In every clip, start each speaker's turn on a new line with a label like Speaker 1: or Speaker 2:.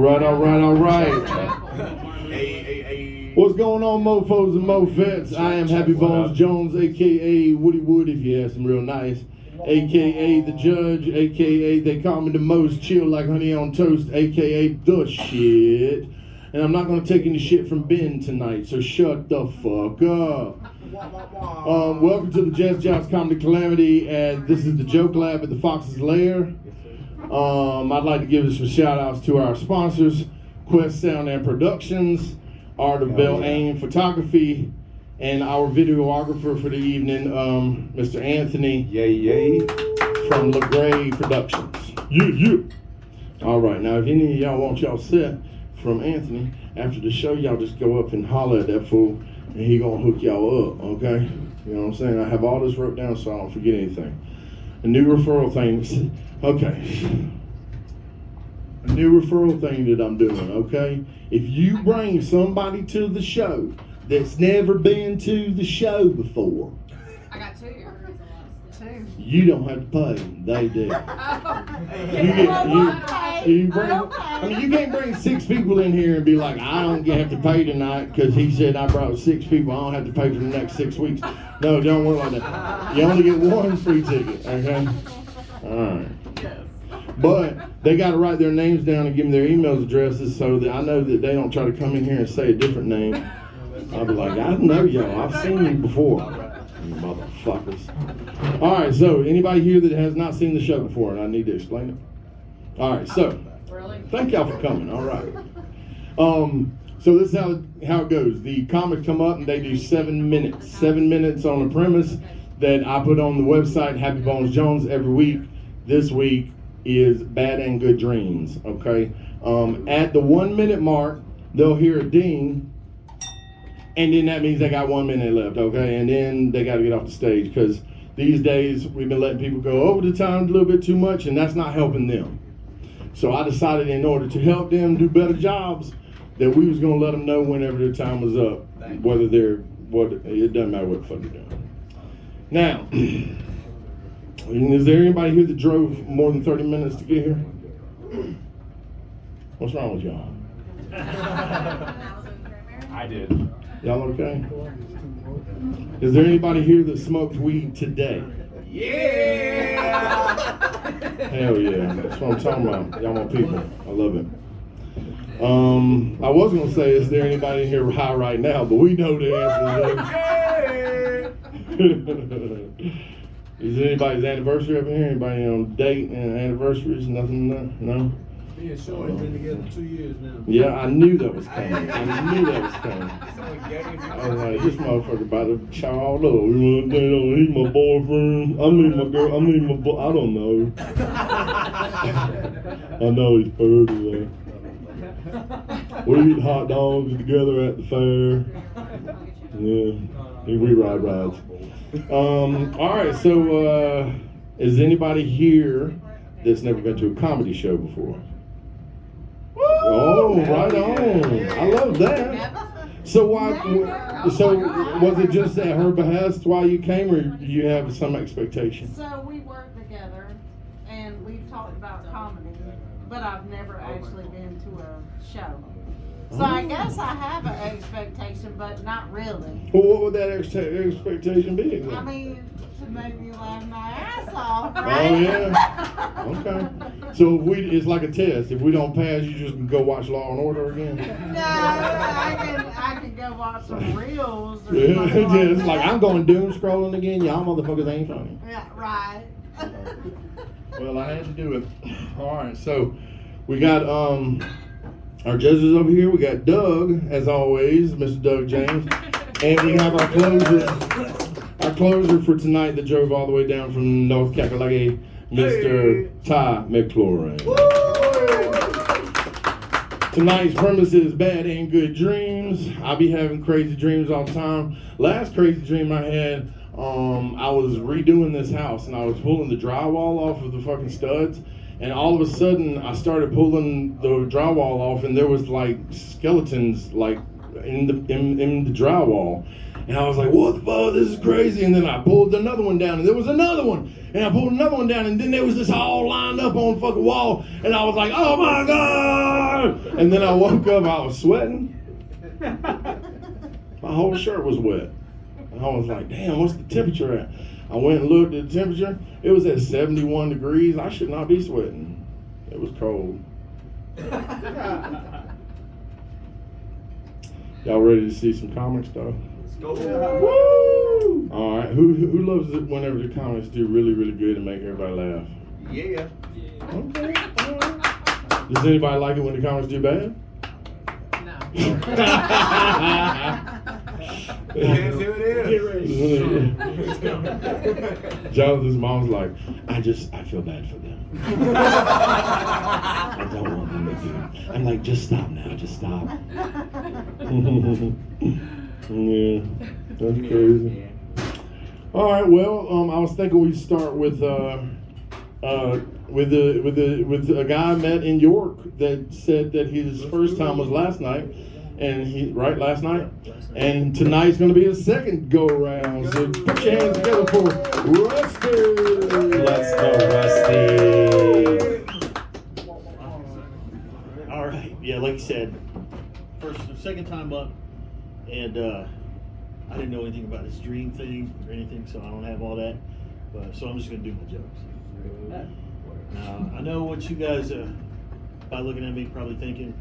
Speaker 1: All right. What's going on, mofos and mofettes? I am Happy Bones Jones, a.k.a. Woody Wood, if you ask him real nice, a.k.a. The Judge, a.k.a. they call me the most chill like honey on toast, a.k.a. The Shit. And I'm not going to take any shit from Ben tonight, so shut the fuck up. Welcome to the Jest, Joust, Comedy, Calamity, and this is the Joke Lab at the Fox's Lair. I'd like to give some shout outs to our sponsors, Quest Sound and Productions, Art of Bell Aim Photography, and our videographer for the evening, Mr. Anthony from LeGray Productions. All right, now if any of y'all want y'all set from Anthony, after the show, y'all just go up and holler at that fool, and he gonna hook y'all up, okay? You know what I'm saying? I have all this wrote down so I don't forget anything. A new referral thing, okay. A new referral thing that I'm doing, okay? If you bring somebody to the show that's never been to the show before,
Speaker 2: I got two.
Speaker 1: you don't have to pay. They do. You can't bring 6 people in here and be like, I don't have to pay tonight because he said I brought 6 people. I don't have to pay for the next 6 weeks. No, don't work like that. You only get 1 free ticket, okay? All right. But they got to write their names down and give me their email addresses so that I know that they don't try to come in here and say a different name. I'll be like, I know y'all. I've seen you before. You motherfuckers. All right, so anybody here that has not seen the show before, and I need to explain it? All right, so thank y'all for coming. All right. So this is how it goes. The comics come up and they do 7 minutes. 7 minutes on a premise that I put on the website, Happy Bones Jones, every week. This week is Bad and Good Dreams, okay? At the 1 minute mark, they'll hear a ding, and then that means they got 1 minute left, okay? And then they got to get off the stage, because these days we've been letting people go over the time a little bit too much, and that's not helping them. So I decided in order to help them do better jobs, that we was going to let them know whenever their time was up, whether it doesn't matter what the fuck they're doing. Now, is there anybody here that drove more than 30 minutes to get here? What's wrong with y'all?
Speaker 3: I did.
Speaker 1: Y'all okay? Is there anybody here that smoked weed today?
Speaker 3: Yeah!
Speaker 1: Hell yeah, that's what I'm talking about. Y'all my people. I love it. I was gonna say, is there anybody in here high right now? But we know the answer is no. Is it anybody's anniversary up in here? Anybody on date and anniversaries? Nothing? No?
Speaker 4: Me and Shorty been together 2 years now.
Speaker 1: Yeah, I knew that was coming. I was like, this motherfucker about to chow all over. You want to think he's my boyfriend? I mean my girl. I mean my boy. I don't know. I know he's pretty though. We eat hot dogs together at the fair. Yeah, we ride rides. All right, so is anybody here that's never been to a comedy show before? Oh, right on. I love that. So was it just at her behest why you came, or do you have some expectation?
Speaker 2: So we work together, and we've talked about comedy, but I've never actually been to a show. So I guess I have an expectation, but not really.
Speaker 1: Well, what would that expectation be exactly?
Speaker 2: I mean, to make me laugh my ass off, right?
Speaker 1: Oh, yeah. Okay. So it's like a test. If we don't pass, you just go watch Law and Order again?
Speaker 2: No, I can go watch some reels. Or
Speaker 1: Yeah,
Speaker 2: something
Speaker 1: it's like I'm going doom scrolling again. Y'all motherfuckers ain't funny.
Speaker 2: Yeah, right.
Speaker 1: Well, I had to do it. All right, so we got our judges over here. We got Doug, as always, Mr. Doug James, and we have our closer for tonight that drove all the way down from North Kakalaki, Mr. Ty Mclaurin. Tonight's premise is Bad and Good Dreams. I be having crazy dreams all the time. Last crazy dream I had, I was redoing this house and I was pulling the drywall off of the fucking studs. And all of a sudden, I started pulling the drywall off, and there was like skeletons like in the drywall. And I was like, what the fuck, this is crazy. And then I pulled another one down, and there was another one. And I pulled another one down, and then there was this all lined up on the fucking wall. And I was like, oh my God, And then I woke up, I was sweating. My whole shirt was wet. And I was like, damn, what's the temperature at? I went and looked at the temperature. It was at 71 degrees. I should not be sweating. It was cold. Y'all ready to see some comics though?
Speaker 3: Let's go.
Speaker 1: Woo! All right. Who loves it whenever the comics do really, really good and make everybody laugh?
Speaker 3: Yeah.
Speaker 1: Okay. All right. Does anybody like it when the comics do bad?
Speaker 3: Guess who it is?
Speaker 1: Jonathan's mom's like, I feel bad for them. I don't want them to do it. I'm like, just stop now, just stop. Yeah, that's crazy. All right, well, I was thinking we'd start with a guy I met in York that said that his first time was last night. And last night. And tonight's going to be his second go around. So put your hands together for Rusty.
Speaker 5: Let's go, Rusty. All right. Yeah, like you said, second time up, and I didn't know anything about this dream thing or anything, so I don't have all that. But so I'm just going to do my jokes. Now, I know what you guys, by looking at me, probably thinking.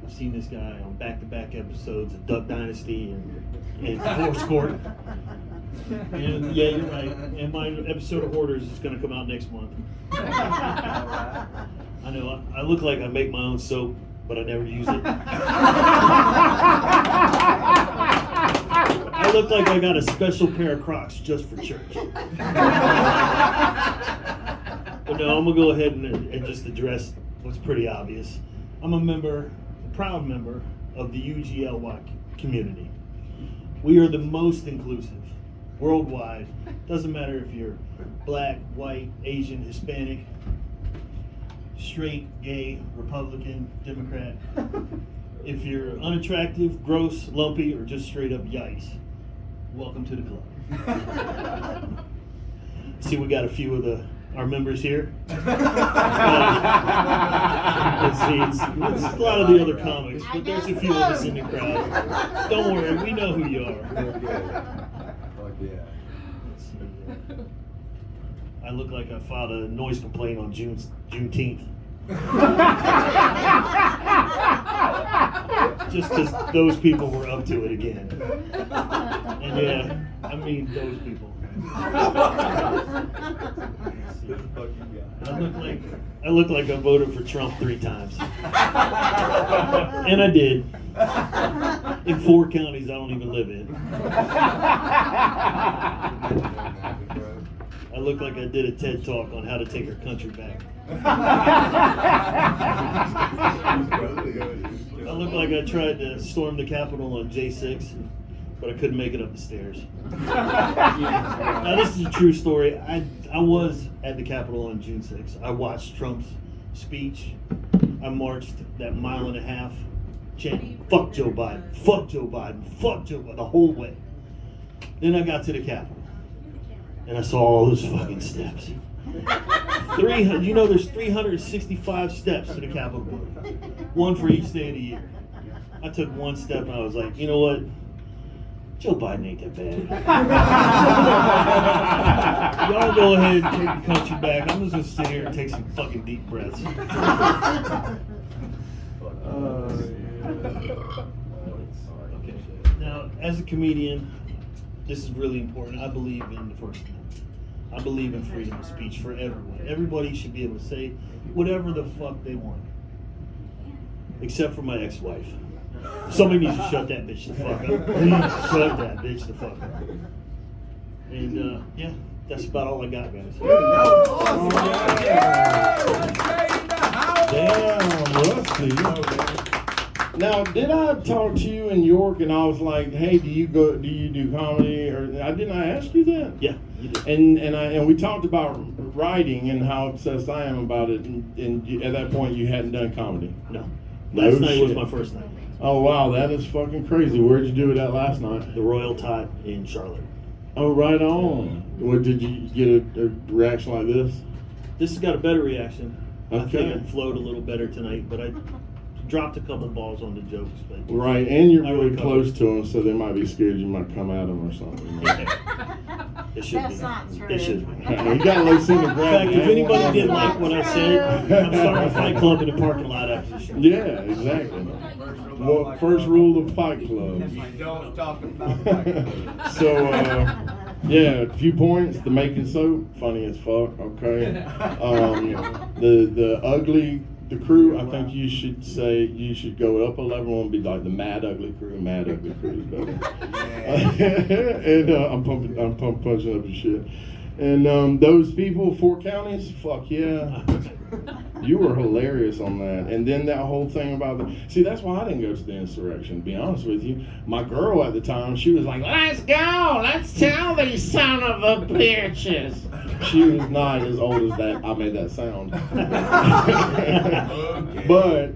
Speaker 5: I've seen this guy on back-to-back episodes of Duck Dynasty and Force Court. And yeah, you're right. And my episode of Hoarders is going to come out next month. I know. I look like I make my own soap, but I never use it. I look like I got a special pair of Crocs just for church. But no, I'm going to go ahead and just address what's pretty obvious. I'm a proud member of the UGLY community. We are the most inclusive worldwide. Doesn't matter if you're black, white, Asian, Hispanic, straight, gay, Republican, Democrat. If you're unattractive, gross, lumpy, or just straight up yikes, welcome to the club. See, we got a few of our members here. Let's see, it's a lot of the other comics, but there's a few of us in the crowd. Don't worry, we know who you are. I look like I filed a noise complaint on Juneteenth. Just because those people were up to it again. And yeah, I mean those people. I look like I voted for Trump 3 times. And I did. In 4 counties I don't even live in. I look like I did a TED Talk on how to take our country back. I look like I tried to storm the Capitol on J6, but I couldn't make it up the stairs. Now this is a true story. I was at the Capitol on June 6th. I watched Trump's speech. I marched that 1.5 miles chanting, fuck Joe Biden, fuck Joe Biden, fuck Joe Biden, the whole way. Then I got to the Capitol, and I saw all those fucking steps. 300, you know there's 365 steps to the Capitol building. 1 for each day of the year. I took 1 step and I was like, you know what? Joe Biden ain't that bad. Y'all go ahead and take the country back. I'm just gonna sit here and take some fucking deep breaths. Okay. Now, as a comedian, this is really important. I believe in the First Amendment. I believe in freedom of speech for everyone. Everybody should be able to say whatever the fuck they want. Except for my ex-wife. Somebody needs to shut that bitch the fuck up. Please shut that bitch the fuck up. And yeah, that's about all I got, guys.
Speaker 1: Damn, Rusty. Now, did I talk to you in York and I was like, hey, do you do comedy? Or didn't I ask you that?
Speaker 5: Yeah, you did.
Speaker 1: And we talked about writing and how obsessed I am about it. And at that point, you hadn't done comedy.
Speaker 5: No. Last night was my first night.
Speaker 1: Oh wow, that is fucking crazy. Where'd you do it at last night?
Speaker 5: The Royal Tot in Charlotte.
Speaker 1: Oh, right on. What did you get a reaction like this?
Speaker 5: This has got a better reaction. I think
Speaker 1: Okay.
Speaker 5: it flowed a little better tonight, but I dropped a couple balls on the jokes. But
Speaker 1: Right, and you're
Speaker 5: I
Speaker 1: really
Speaker 5: recovered.
Speaker 1: close to them, so they might be scared you might come at them or something.
Speaker 5: It should
Speaker 2: That's
Speaker 5: be.
Speaker 2: not true.
Speaker 5: It should be.
Speaker 1: You got Lucy in the
Speaker 5: In
Speaker 1: ground.
Speaker 5: fact, if anybody
Speaker 2: That's
Speaker 5: didn't
Speaker 2: not
Speaker 5: like what I
Speaker 2: true.
Speaker 5: said, I'm starting a fight club in the parking lot after the show.
Speaker 1: Yeah, exactly. Well, first rule of Fight Club.
Speaker 3: You don't talk about fight.
Speaker 1: So, yeah, a few points. The making soap, funny as fuck. Okay. The ugly, the crew. I think you should go up a level and be like the Mad Ugly Crew. Mad Ugly Crew is better. And I'm punching up and shit. And those people, 4 counties, fuck yeah. You were hilarious on that. And then that whole thing about see, that's why I didn't go to the insurrection, to be honest with you. My girl at the time, she was like, let's go, let's tell these son of a bitches. She was not as old as that. I made that sound. But,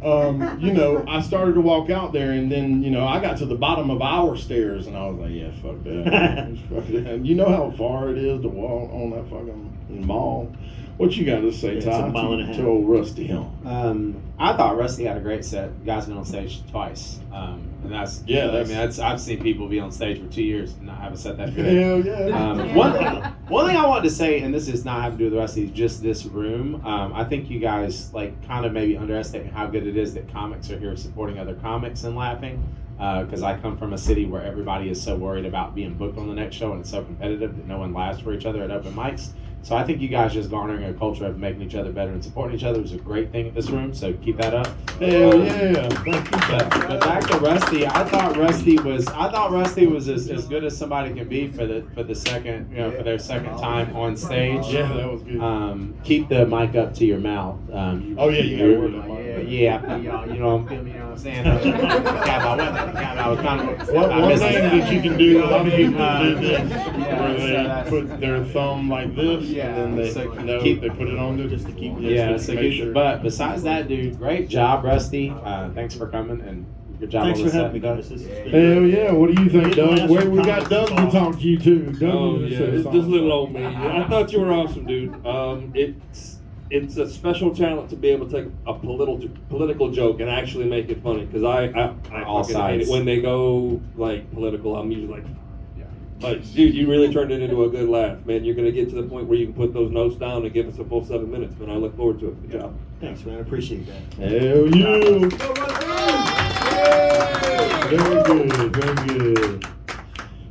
Speaker 1: I started to walk out there, and then, I got to the bottom of our stairs, and I was like, yeah, fuck that. Fuck that. You know how far it is to walk on that fucking mall? What you got to say,
Speaker 5: It's a
Speaker 1: Ty,
Speaker 5: mile and a half.
Speaker 1: to old Rusty Hill?
Speaker 6: I thought Rusty had a great set. You guys been on stage twice, and that's I've seen people be on stage for 2 years and not have a set that good.
Speaker 1: Hell yeah.
Speaker 6: One thing I wanted to say, and this does not have to do with the rest of these, just this room. I think you guys kind of maybe underestimate how good it is that comics are here supporting other comics and laughing. Because I come from a city where everybody is so worried about being booked on the next show, and it's so competitive that no one laughs for each other at open mics. So I think you guys just garnering a culture of making each other better and supporting each other is a great thing at this room. So keep that up.
Speaker 1: Hell yeah.
Speaker 6: But back to Rusty, I thought Rusty was as good as somebody can be for the second, for their second time on stage.
Speaker 1: Yeah, that was good.
Speaker 6: Keep the mic up to your mouth.
Speaker 1: Oh, yeah, you gotta work that mic.
Speaker 6: Yeah, you know what I'm saying?
Speaker 1: One thing that you can do, a lot of people do this, where they put their thumb like this, and then they put it on there just to keep
Speaker 6: But besides that, dude, great job, Rusty. Thanks for coming and good job.
Speaker 5: Thanks
Speaker 6: on
Speaker 5: for
Speaker 6: the
Speaker 5: having me,
Speaker 6: set.
Speaker 5: guys. This has been
Speaker 1: Hell
Speaker 5: great.
Speaker 1: yeah, what do you think, Doug?
Speaker 5: Last
Speaker 1: We
Speaker 5: from
Speaker 1: got Doug to
Speaker 5: Comics
Speaker 1: talk to you too. Doug,
Speaker 7: Oh
Speaker 1: you
Speaker 7: yeah,
Speaker 1: said
Speaker 7: it's
Speaker 1: something.
Speaker 7: just little old me. I thought you were awesome, dude. It's a special talent to be able to take a political joke and actually make it funny. Because I
Speaker 6: All
Speaker 7: fucking hate
Speaker 6: sides.
Speaker 7: it when they go like political. I'm usually like, dude, you really turned it into a good laugh, man. You're gonna get to the point where you can put those notes down and give us a full 7 minutes, man. I look forward to it. Good job.
Speaker 5: Thanks, man. I appreciate that.
Speaker 1: Hell yeah. Very good, very good.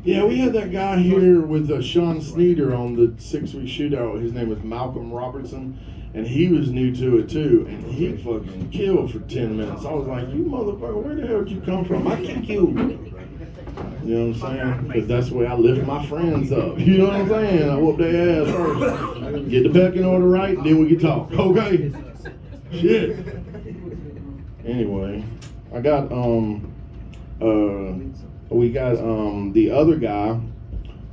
Speaker 1: Yeah, we had that guy here with Sean Sneeder on the 6-week shootout. His name was Malcolm Robertson, and he was new to it too, and he fucking killed for 10 minutes. I was like, you motherfucker, where the hell did you come from? I kick you. You know what I'm saying? Because that's the way I lift my friends up. You know what I'm saying? I whoop their ass first. Get the pecking order right, and then we can talk. Okay? Shit. Anyway, I got we got the other guy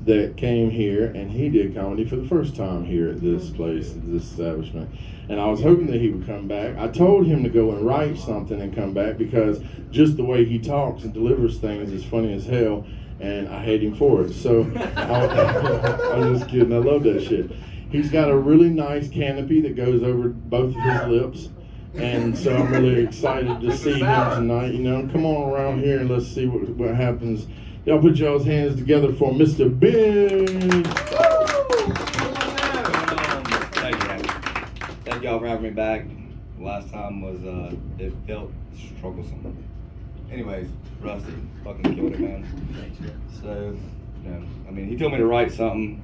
Speaker 1: that came here, and he did comedy for the first time here at this place, at this establishment. And I was hoping that he would come back. I told him to go and write something and come back because just the way he talks and delivers things is funny as hell, and I hate him for it. So I'm just kidding. I love that shit. He's got a really nice canopy that goes over both of his lips. And so I'm really excited to see him tonight. Come on around here and let's see what happens. Y'all put y'all's hands together for Mr. Big.
Speaker 3: Thank y'all for having me back. Last time was, it felt strugglesome. Anyways, Rusty fucking killed it, man. So, he told me to write something.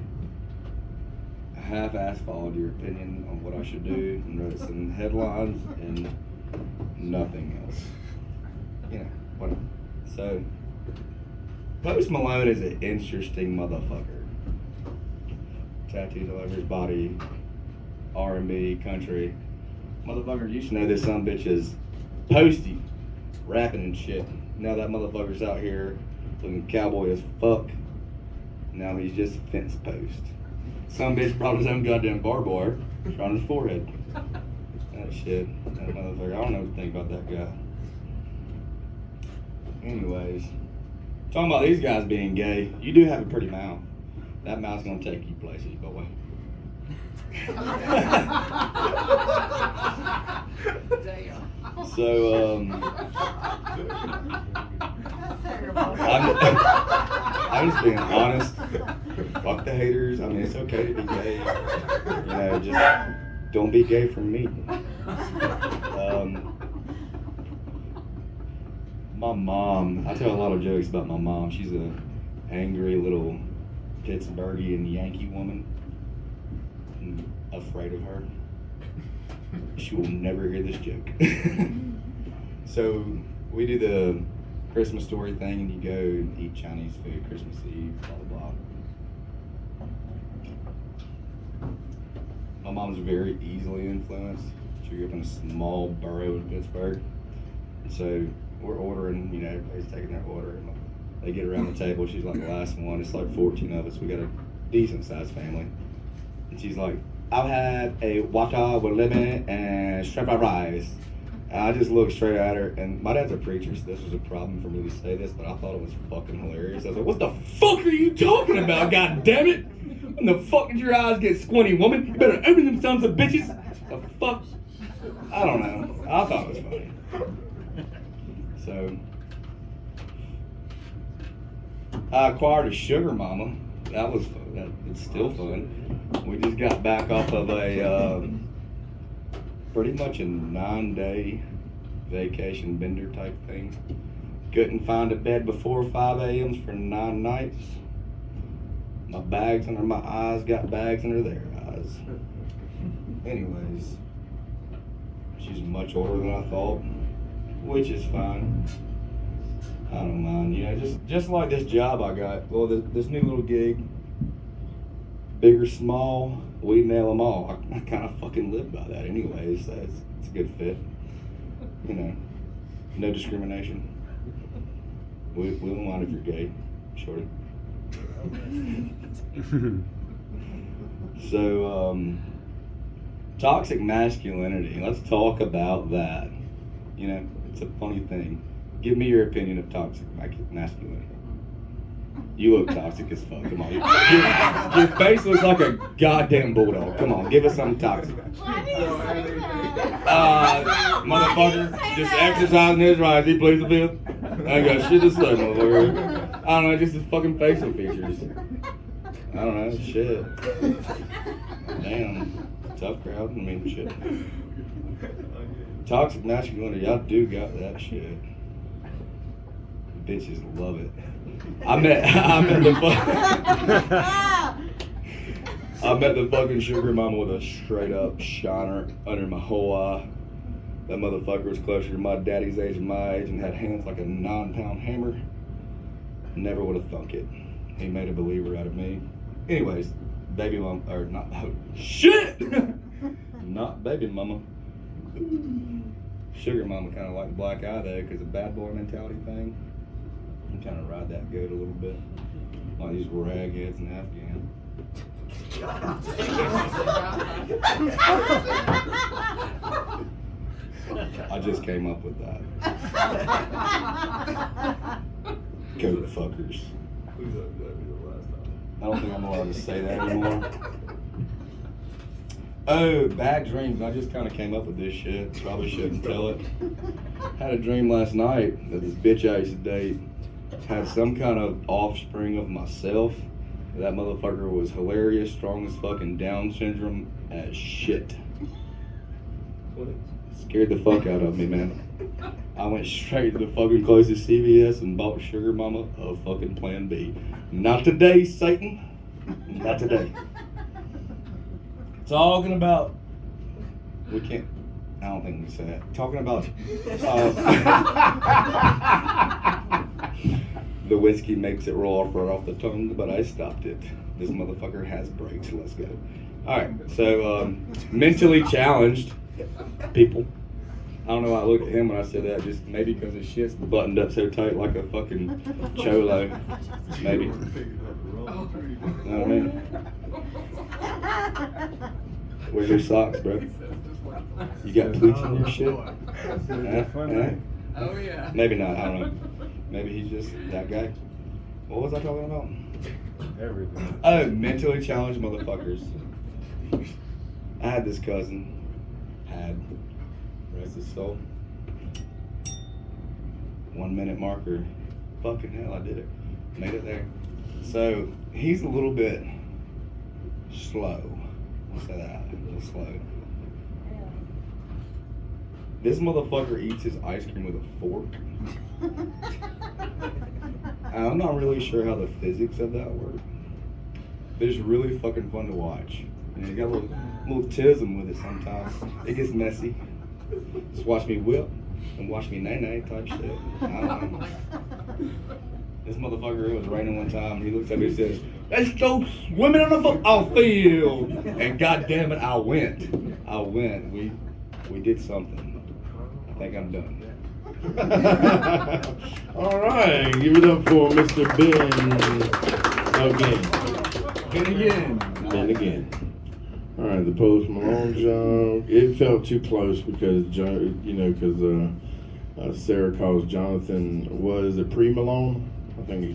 Speaker 3: Half-ass followed your opinion on what I should do and wrote some headlines and nothing else. Whatever. So, Post Malone is an interesting motherfucker. Tattoos all over his body, R&B, country. Motherfucker used to know this son bitch is Posty, rapping and shit. Now that motherfucker's out here looking cowboy as fuck. Now he's just fence post. Some bitch brought his own goddamn barbed wire on his forehead. That shit. That motherfucker. I don't know what to think about that guy. Anyways, talking about these guys being gay, you do have a pretty mouth. That mouth's gonna take you places, boy. So, I'm just being honest. Fuck the haters. I mean, it's okay to be gay. You know, just don't be gay from me. My mom, I tell a lot of jokes about my mom. She's a angry little Pittsburghian Yankee woman. I'm afraid of her. She will never hear this joke. So we do the Christmas story thing, and you go and eat Chinese food Christmas Eve, blah blah blah. My mom's very easily influenced. She grew up in a small borough in Pittsburgh, and so we're ordering. You know, everybody's taking their order. And they get around the table. She's like the last one. It's like 14 of us. We got a decent sized family, and she's like, "I'll have a water with lemon and shrimp and rice." And I just looked straight at her, and my dad's a preacher, so this was a problem for me to say this, but I thought it was fucking hilarious. I was like, "What the fuck are you talking about, god damn it? When the fuck did your eyes get squinty, woman? You better open them sons of bitches." The fuck? I don't know. I thought it was funny. So, I acquired a sugar mama. That was fun. It's still fun. We just got back off of a pretty much a 9-day vacation bender type thing. Couldn't find a bed before 5 a.m. for 9 nights. My bags under my eyes got bags under their eyes. Anyways, she's much older than I thought, which is fine. I don't mind, you know, just like this job I got. Well, this new little gig, big or small, we nail them all. I kind of fucking live by that anyways, so it's a good fit. You know, no discrimination. We don't mind if you're gay, shorty. So, toxic masculinity, let's talk about that. You know, it's a funny thing. Give me your opinion of toxic masculinity. You look toxic as fuck. Come on. Your face looks like a goddamn bulldog. Come on, give us something toxic.
Speaker 2: Why do you say that?
Speaker 3: Motherfucker, just exercising his rights. He pleads the fifth. I ain't got shit to say, motherfucker. I don't know, just his fucking facial features. I don't know, shit. Damn, tough crowd. I mean, shit. Toxic masculinity, y'all do got that shit. Bitches love it. I met the fucking sugar mama with a straight up shiner under my whole eye. That motherfucker was closer to my daddy's age and my age and had hands like a 9-pound hammer. Never would have thunk it. He made a believer out of me. Anyways, baby mama, or not, oh, shit! Not baby mama. Sugar mama kind of like the black eye though, because of bad boy mentality thing. I'm trying to ride that goat a little bit. Like these ragheads in Afghan. I just came up with that. Goat fuckers. I don't think I'm allowed to say that anymore. Oh, bad dreams. I just kind of came up with this shit. Probably shouldn't tell it. Had a dream last night that this bitch I used to date had some kind of offspring of myself. That motherfucker was hilarious, strong as fucking Down syndrome as shit. Scared the fuck out of me, man. I went straight to the fucking closest CVS and bought Sugar Mama a fucking Plan B. Not today, Satan. Not today. Talking about, we can't, I don't think we can say that. Talking about, the whiskey makes it roll off right off the tongue, but I stopped it. This motherfucker has brakes, let's go. Alright, so, mentally challenged people. I don't know why I looked at him when I said that, just maybe because his shit's buttoned up so tight like a fucking cholo. Maybe. You know what I mean? Where's your socks, bro? You got pleats in your shit?
Speaker 8: Oh yeah.
Speaker 3: Maybe not, I don't know. Maybe he's just that guy. What was I talking about?
Speaker 4: Everything.
Speaker 3: Oh, mentally challenged motherfuckers. I had this cousin, rest his soul. 1 minute marker. Fucking hell, I did it. Made it there. So he's a little bit slow. We'll say that. A little slow. This motherfucker eats his ice cream with a fork. I'm not really sure how the physics of that work, but it's really fucking fun to watch. And you got a little tism with it sometimes. It gets messy. Just watch me whip and watch me nay type shit. I don't know. This motherfucker, it was raining one time, and he looks at me and says, "Let's go swimming on the football field." And goddamn it, I went. We did something. I think I'm done.
Speaker 1: All right, give it up for Mr. Ben again. All right, the Post Malone jump. It felt too close because Sarah calls Jonathan, was it pre-Malone? I think she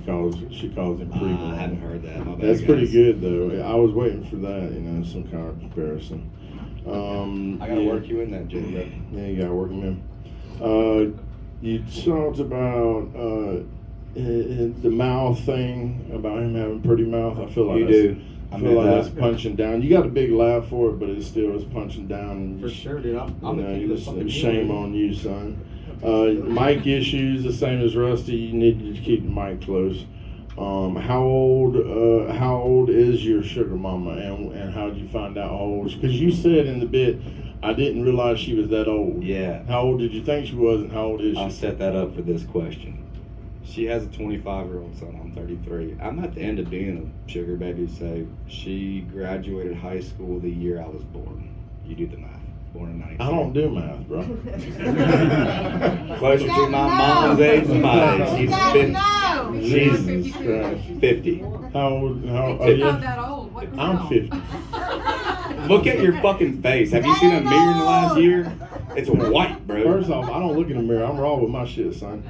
Speaker 1: calls him pre-Malone.
Speaker 3: I hadn't heard that. My bad,
Speaker 1: That's pretty
Speaker 3: guys.
Speaker 1: good though. I was waiting for that, some kind of comparison.
Speaker 3: I gotta work you in that, Jimmy.
Speaker 1: Yeah, you gotta work him in. You talked about the mouth thing, about him having a pretty mouth. I feel like
Speaker 3: You do.
Speaker 1: I feel like that's punching down. You got a big laugh for it, but it still is punching down. And
Speaker 3: For sure, dude.
Speaker 1: Shame on you, son. Mic issues, the same as Rusty. You need to keep the mic close. How old is your sugar mama, and how did you find out how old? Because you said in the bit, I didn't realize she was that old.
Speaker 3: Yeah.
Speaker 1: How old did you think she was, and how old is she?
Speaker 3: I'll set that up for this question. She has a 25-year-old son. I'm 33. I'm at the end of being a sugar baby, so she graduated high school the year I was born. You do the math. Born in 92.
Speaker 1: I don't do math, bro.
Speaker 3: Closer to my mom's age than my age. She's 50.
Speaker 1: Jesus Christ.
Speaker 3: 50.
Speaker 1: How old?
Speaker 8: Not
Speaker 1: Yeah.
Speaker 8: that old. What the
Speaker 1: I'm
Speaker 8: hell?
Speaker 1: 50.
Speaker 3: Look at your fucking face. Have you seen a mirror in the last year? It's white, bro.
Speaker 1: First off, I don't look in the mirror. I'm raw with my shit, son.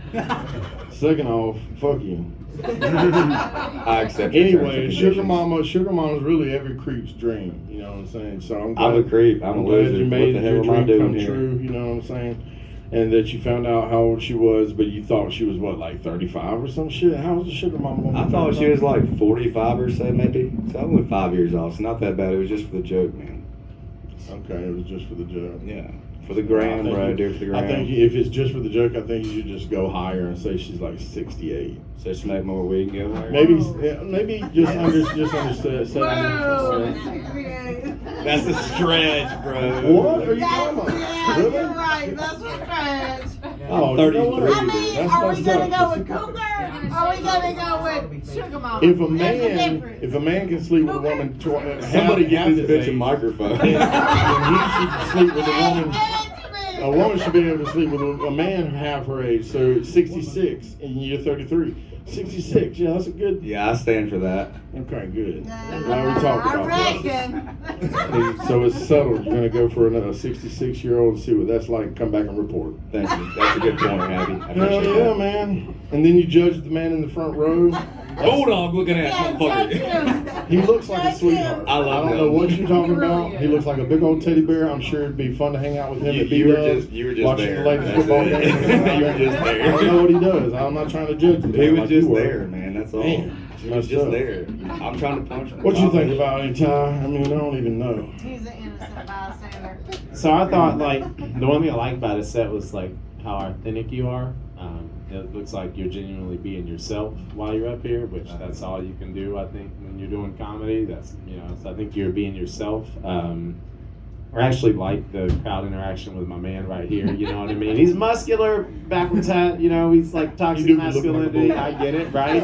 Speaker 1: Second off, fuck you.
Speaker 3: I accept your terms
Speaker 1: Anyway,
Speaker 3: and
Speaker 1: sugar
Speaker 3: conditions.
Speaker 1: mama's really every creep's dream. You know what I'm saying? So I'm
Speaker 3: I'm a creep. I'm a
Speaker 1: glad
Speaker 3: loser.
Speaker 1: you made
Speaker 3: What the
Speaker 1: your
Speaker 3: hell am I
Speaker 1: dream come
Speaker 3: doing here?
Speaker 1: true. You know what I'm saying? And that you found out how old she was, but you thought she was what, like 35 or some shit? How was the sugar mama? Gonna
Speaker 3: I
Speaker 1: be
Speaker 3: thought she
Speaker 1: 35?
Speaker 3: was like 45 or so, maybe. So I went 5 years off. It's not that bad. It was just for the joke, man.
Speaker 1: Okay, it was just for the joke.
Speaker 3: Yeah. For the gram, bro. Do it for the gram.
Speaker 1: I think if it's just for the joke, I think you should just go higher and say she's like 68.
Speaker 3: So smoke more weed and go higher?
Speaker 1: Maybe just understood.
Speaker 2: Whoa.
Speaker 3: That's a stretch, bro.
Speaker 1: What are you talking about?
Speaker 2: Yeah,
Speaker 1: Really?
Speaker 2: you're right. That's a stretch.
Speaker 1: Oh,
Speaker 3: I'm
Speaker 1: you know what?
Speaker 3: 33,
Speaker 2: I mean,
Speaker 1: That's
Speaker 2: are we
Speaker 1: messed
Speaker 2: gonna
Speaker 1: up.
Speaker 2: go with cougar? Are we gonna go with sugar mama?
Speaker 1: If a
Speaker 2: There's
Speaker 1: man, if a man can sleep with a woman,
Speaker 3: Somebody
Speaker 1: half
Speaker 3: give this
Speaker 1: his
Speaker 3: bitch a
Speaker 1: age,
Speaker 3: microphone.
Speaker 1: then he should sleep with a woman. A woman should be able to sleep with a man half her age. So 66, and you're 33. 66, yeah, that's a good.
Speaker 3: Yeah, I stand for that.
Speaker 1: Okay, good. I'm glad we talked
Speaker 2: I
Speaker 1: about
Speaker 2: reckon.
Speaker 1: this. So it's settled. You're gonna go for another 66-year-old and see what that's like. Come back and report.
Speaker 3: Thank you. That's a good point, Abby. I
Speaker 1: Hell
Speaker 3: appreciate
Speaker 1: yeah,
Speaker 3: that.
Speaker 1: man. And then you judge the man in the front row.
Speaker 3: Bulldog looking at
Speaker 2: Yeah,
Speaker 3: motherfucker.
Speaker 1: He looks like a
Speaker 2: Thank
Speaker 1: sweetheart.
Speaker 3: I love
Speaker 1: don't
Speaker 3: him.
Speaker 1: know what you're talking
Speaker 8: He really
Speaker 1: about.
Speaker 8: is.
Speaker 1: He looks like a big old teddy bear. I'm sure it'd be fun to hang out with him at
Speaker 3: You were
Speaker 1: B-Dubs,
Speaker 3: just
Speaker 1: watching
Speaker 3: there.
Speaker 1: the ladies
Speaker 3: That's
Speaker 1: football
Speaker 3: it.
Speaker 1: game.
Speaker 3: You were just
Speaker 1: I
Speaker 3: there.
Speaker 1: don't know what he does. I'm not trying to judge him.
Speaker 3: He was
Speaker 1: like
Speaker 3: just
Speaker 1: you were.
Speaker 3: there, man. That's all.
Speaker 1: Damn,
Speaker 3: He was
Speaker 1: messed
Speaker 3: just
Speaker 1: up.
Speaker 3: there. I'm trying to punch him.
Speaker 1: What you think about him, Ty? I mean, I don't even know.
Speaker 2: He's an innocent bystander.
Speaker 6: So I thought, like, the one thing I liked about his set was, like, how authentic you are. It looks like you're genuinely being yourself while you're up here, which that's all you can do, I think, when you're doing comedy. That's, so I think you're being yourself. I actually like the crowd interaction with my man right here, you know what I mean? He's muscular, backwards hat, he's like toxic
Speaker 1: You do look like a
Speaker 6: masculinity,
Speaker 1: bull.
Speaker 6: I get it, right?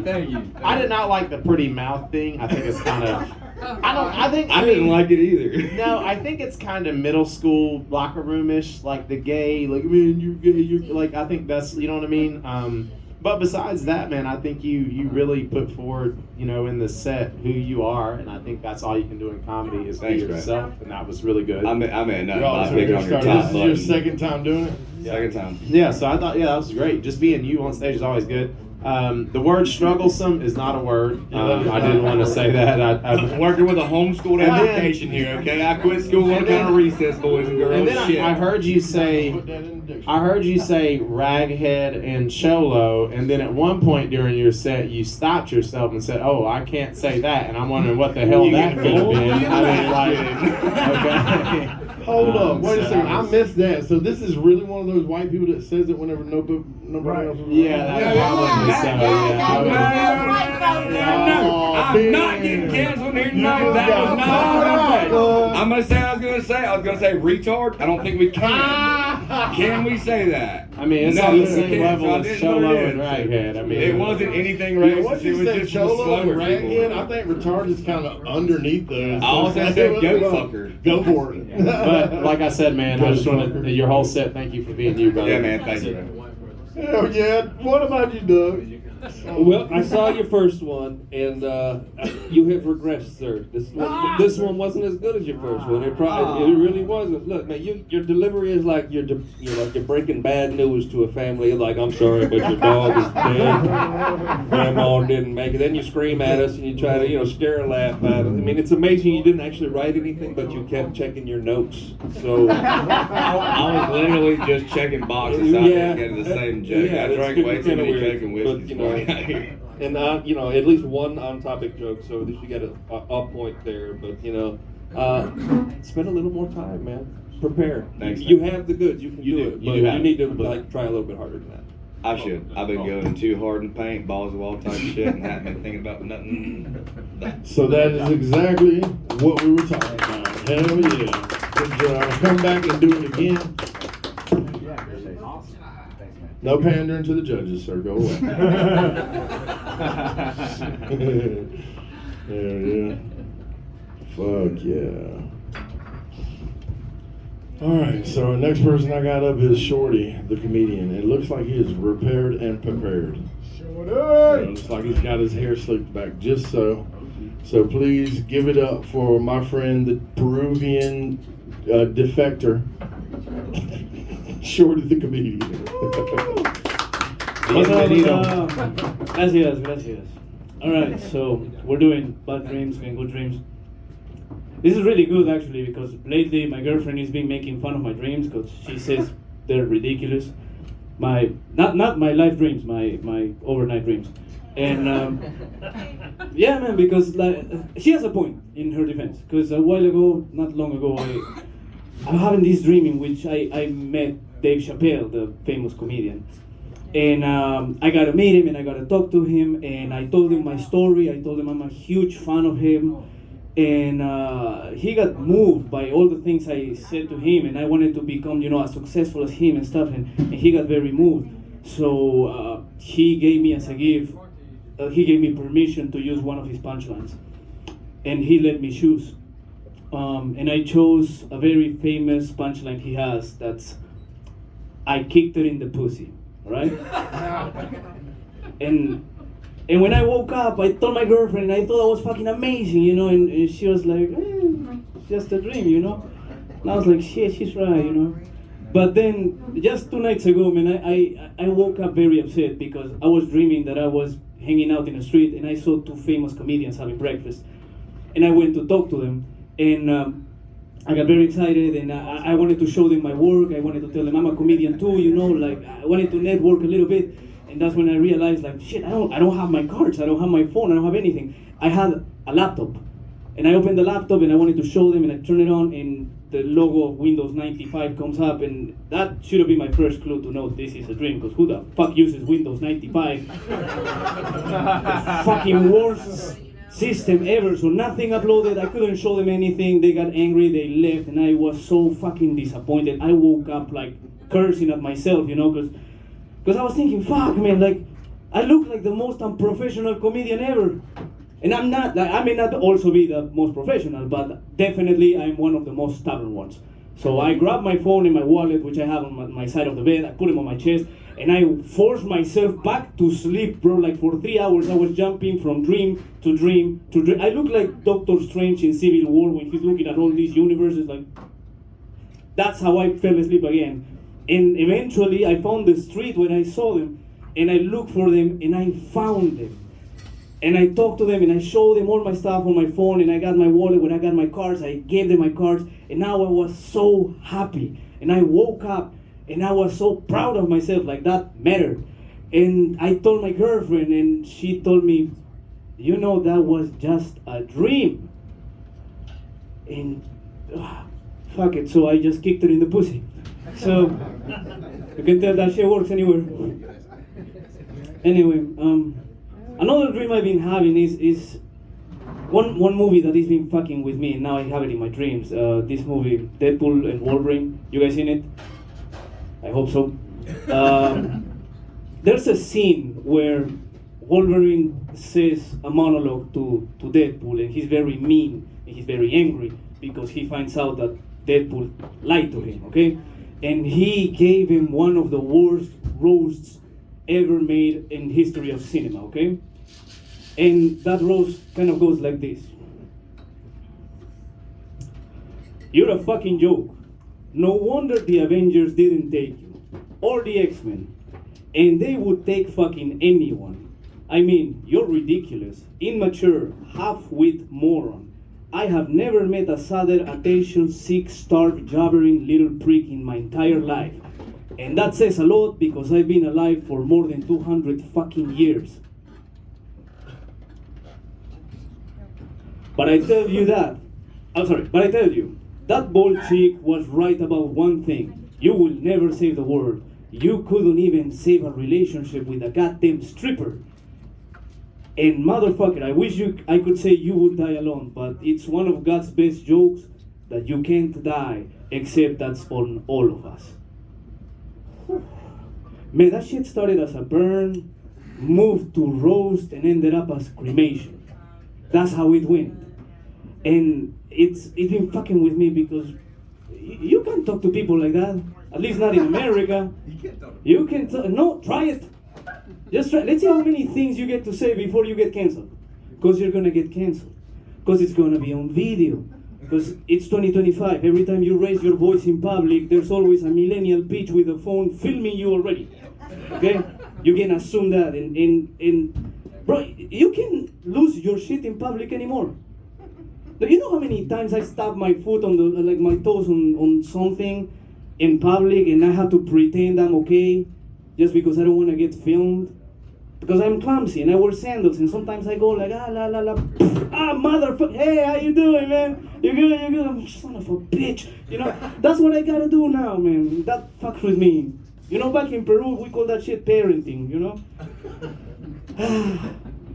Speaker 7: Thank you.
Speaker 6: I did not like the pretty mouth thing. I think it's kind of, I
Speaker 3: didn't like it either.
Speaker 6: No, I think it's kind of middle school locker room-ish, like the gay, like, man, you're gay, you're like, I think that's, you know what I mean? But besides that, man, I think you really put forward, in the set who you are, and I think that's all you can do in comedy is be
Speaker 3: Thanks, man.
Speaker 6: yourself, and that was really good.
Speaker 3: I meant nothing
Speaker 1: Y'all
Speaker 3: about
Speaker 1: took
Speaker 3: picking
Speaker 1: your
Speaker 3: on your
Speaker 1: start.
Speaker 3: top
Speaker 1: This is your
Speaker 3: button.
Speaker 1: second time doing it?
Speaker 3: Second time.
Speaker 6: Yeah, so I thought, that was great. Just being you on stage is always good. The word strugglesome is not a word. I didn't want to say that.
Speaker 3: I'm working with a homeschooled education here, okay? I quit school on account of recess, boys and girls.
Speaker 6: And then
Speaker 3: Shit.
Speaker 6: I heard you say, raghead and cholo, and then at one point during your set, you stopped yourself and said, "Oh, I can't say that," and I'm wondering what the hell that could have been. Okay.
Speaker 1: Hold up, wait a second. I missed that. So this is really one of those white people that says it whenever nobody else is
Speaker 6: Yeah, that's probably so.
Speaker 3: I'm not getting canceled here tonight. That was not I'm gonna say I was gonna say retard. I don't think we can. Can we say that?
Speaker 6: I mean, it's
Speaker 3: No,
Speaker 6: on the
Speaker 3: we
Speaker 6: same
Speaker 3: can't.
Speaker 6: level
Speaker 3: So I
Speaker 6: as
Speaker 3: didn't
Speaker 6: cholo
Speaker 3: put it
Speaker 6: and
Speaker 3: in.
Speaker 6: raghead. I mean,
Speaker 3: It wasn't anything
Speaker 1: Yeah,
Speaker 3: racist.
Speaker 1: what
Speaker 3: It
Speaker 1: you
Speaker 3: was
Speaker 1: said,
Speaker 3: just for the
Speaker 1: cholo and
Speaker 3: slower
Speaker 1: raghead?
Speaker 3: people.
Speaker 1: I think retard is kind of underneath those.
Speaker 3: I also said goat fucker.
Speaker 1: Go for it.
Speaker 6: But like I said, man, I just want to your whole set. Thank you for being you, brother.
Speaker 3: Yeah, man. Thank you, man.
Speaker 1: Hell yeah. What about you, Doug?
Speaker 7: Well, I saw your first one, and you have regressed, sir. This one wasn't as good as your first one. It really wasn't. Look, man, your delivery is like you're breaking bad news to a family. Like, I'm sorry, but your dog is dead. Grandma didn't make it. Then you scream at us and you try to scare and laugh at us. I mean, it's amazing you didn't actually write anything, but you kept checking your notes. So
Speaker 3: I was literally just checking boxes. So I didn't get to the same joke.
Speaker 7: Yeah,
Speaker 3: I drank way too many
Speaker 7: weird,
Speaker 3: Coke and whiskey before I got here.
Speaker 7: And at least one on-topic joke, so at least you got a point there. But spend a little more time, man. Prepare.
Speaker 3: Thanks,
Speaker 7: You
Speaker 3: man.
Speaker 7: have the goods. You can
Speaker 6: You
Speaker 7: do
Speaker 6: do.
Speaker 7: it.
Speaker 6: You
Speaker 7: But
Speaker 6: do have
Speaker 7: you need to
Speaker 6: it.
Speaker 7: try a little bit harder than that.
Speaker 3: I should. I've been going too hard in paint, balls of wall type shit, and haven't been thinking about nothing.
Speaker 1: So that is exactly what we were talking about. Hell yeah. Good job. Come back and do it again. No pandering to the judges, sir. Go away. Hell yeah. Fuck yeah. Alright, so our next person I got up is Shorty, the comedian. It looks like he is repaired and prepared. Shorty! Looks like he's got his hair slicked back just so. So please give it up for my friend, the Peruvian defector, Shorty the comedian.
Speaker 8: Gracias. Alright, so we're doing bad dreams and good dreams. This is really good actually because lately my girlfriend has been making fun of my dreams because she says they're ridiculous. Not my life dreams, my overnight dreams. And yeah, man, because she has a point in her defense. Because a while ago, not long ago, I'm having this dream in which I met Dave Chappelle, the famous comedian. And I got to meet him and I got to talk to him. And I told him my story. I told him I'm a huge fan of him. And he got moved by all the things I said to him. And I wanted to become, as successful as him and stuff. And he got very moved. So he gave me as a gift, he gave me permission to use one of his punchlines. And he let me choose. And I chose a very famous punchline he has that's, I kicked her in the pussy, right? And when I woke up, I told my girlfriend, I thought I was fucking amazing, and she was like, it's just a dream, And I was like, shit, she's right, But then, just 2 nights ago, man, I woke up very upset because I was dreaming that I was hanging out in the street and I saw 2 famous comedians having breakfast. And I went to talk to them, and I got very excited, and I wanted to show them my work. I wanted to tell them I'm a comedian too, I wanted to network a little bit. And that's when I realized, shit, I don't have my cards, I don't have my phone, I don't have anything. I had a laptop, and I opened the laptop and I wanted to show them, and I turned it on, and the logo of Windows 95 comes up, and that should have been my first clue to know this is a dream, because who the fuck uses Windows 95? Fucking worst system ever, so nothing uploaded, I couldn't show them anything, they got angry, they left, and I was so fucking disappointed. I woke up cursing at myself, because I was thinking, fuck, man, I look like the most unprofessional comedian ever. And I'm not, I may not also be the most professional, but definitely I'm one of the most stubborn ones. So I grabbed my phone and my wallet, which I have on my side of the bed, I put them on my chest, and I forced myself back to sleep, bro. For 3 hours, I was jumping from dream to dream to dream. I look like Doctor Strange in Civil War when he's looking at all these universes, that's how I fell asleep again. And eventually I found the street when I saw them, and I looked for them, and I found them. And I talked to them, and I showed them all my stuff on my phone, and I got my wallet. When I got my cards, I gave them my cards, and now I was so happy. And I woke up, and I was so proud of myself, like that mattered. And I told my girlfriend, and she told me, you know, that was just a dream. And fuck it, so I just kicked it in the pussy. So you can tell that shit works anywhere. Anyway, another dream I've been having is one movie that has been fucking with me, and now I have it in my dreams. This movie, Deadpool and Wolverine. You guys seen it? I hope so. There's a scene where Wolverine says a monologue to Deadpool, and he's very mean and he's very angry because he finds out that Deadpool lied to him, okay? And he gave him one of the worst roasts ever made in history of cinema, okay? And that roast kind of goes like this. You're a fucking joke. No wonder the Avengers didn't take you, or the X-Men, and they would take fucking anyone. I mean, you're ridiculous, immature, half-wit moron. I have never met a sadder attention, sick, starved, jabbering little prick in my entire life. And that says a lot because I've been alive for more than 200 fucking years. But I tell you, that bald chick was right about one thing. You will never save the world. You couldn't even save a relationship with a goddamn stripper. And motherfucker, I wish I could say you would die alone, but it's one of God's best jokes that you can't die, except that's on all of us. Man, that shit started as a burn, moved to roast, and ended up as cremation. That's how it went. And it's been fucking with me because you can't talk to people like that. At least not in America. You can no, try it. Just try. Let's see how many things you get to say before you get canceled. Because you're gonna get canceled. Because it's gonna be on video. Because it's 2025. Every time you raise your voice in public, there's always a millennial bitch with a phone filming you already. Okay? You can assume that. And bro, you can lose your shit in public anymore. Do you know how many times I stab my foot on my toes on something in public, and I have to pretend I'm okay just because I don't want to get filmed? Because I'm clumsy and I wear sandals, and sometimes I go like, motherfucker, hey, how you doing, man? You good? I'm son of a bitch. You know, that's what I gotta do now, man. That fucks with me. You know, back in Peru, we call that shit parenting, you know?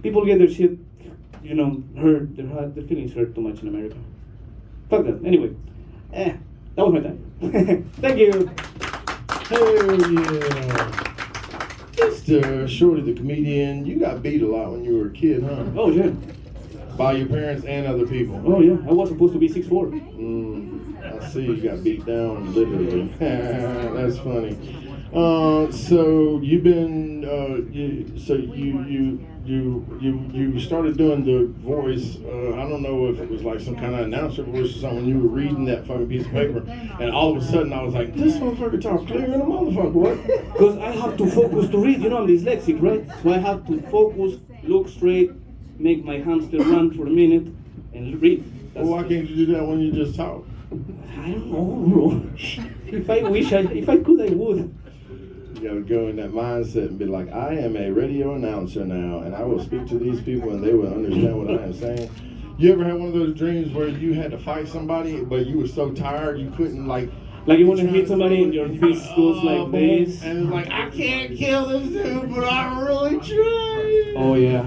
Speaker 8: People get their shit, you know, hurt, their feelings hurt too much in America. Fuck that. Anyway, that was my time. Thank you.
Speaker 1: Hell yeah. Mr. Shorty the comedian, you got beat a lot when you were a kid, huh?
Speaker 8: Oh, yeah.
Speaker 1: By your parents and other people.
Speaker 8: Oh, yeah. I was supposed to be 6'4".
Speaker 1: I see you got beat down literally. That's funny. So you've been, you started doing the voice. I don't know if it was like some kind of announcer voice or something. You were reading that fucking piece of paper, and all of a sudden I was like, this motherfucker talk clear in a motherfucker, what?
Speaker 8: Because I have to focus to read. You know, I'm dyslexic, right? So I have to focus, look straight, make my hamster run for a minute, and read.
Speaker 1: Well, why can't you do that when you just talk?
Speaker 8: I don't know, bro. If I could, I would.
Speaker 1: You gotta go in that mindset and be like, I am a radio announcer now, and I will speak to these people and they will understand what I am saying. You ever had one of those dreams where you had to fight somebody, but you were so tired you couldn't like
Speaker 8: you want to hit somebody and your fist goes like this?
Speaker 1: And it's like, I can't kill this dude, but I'm really trying.
Speaker 8: Oh, yeah.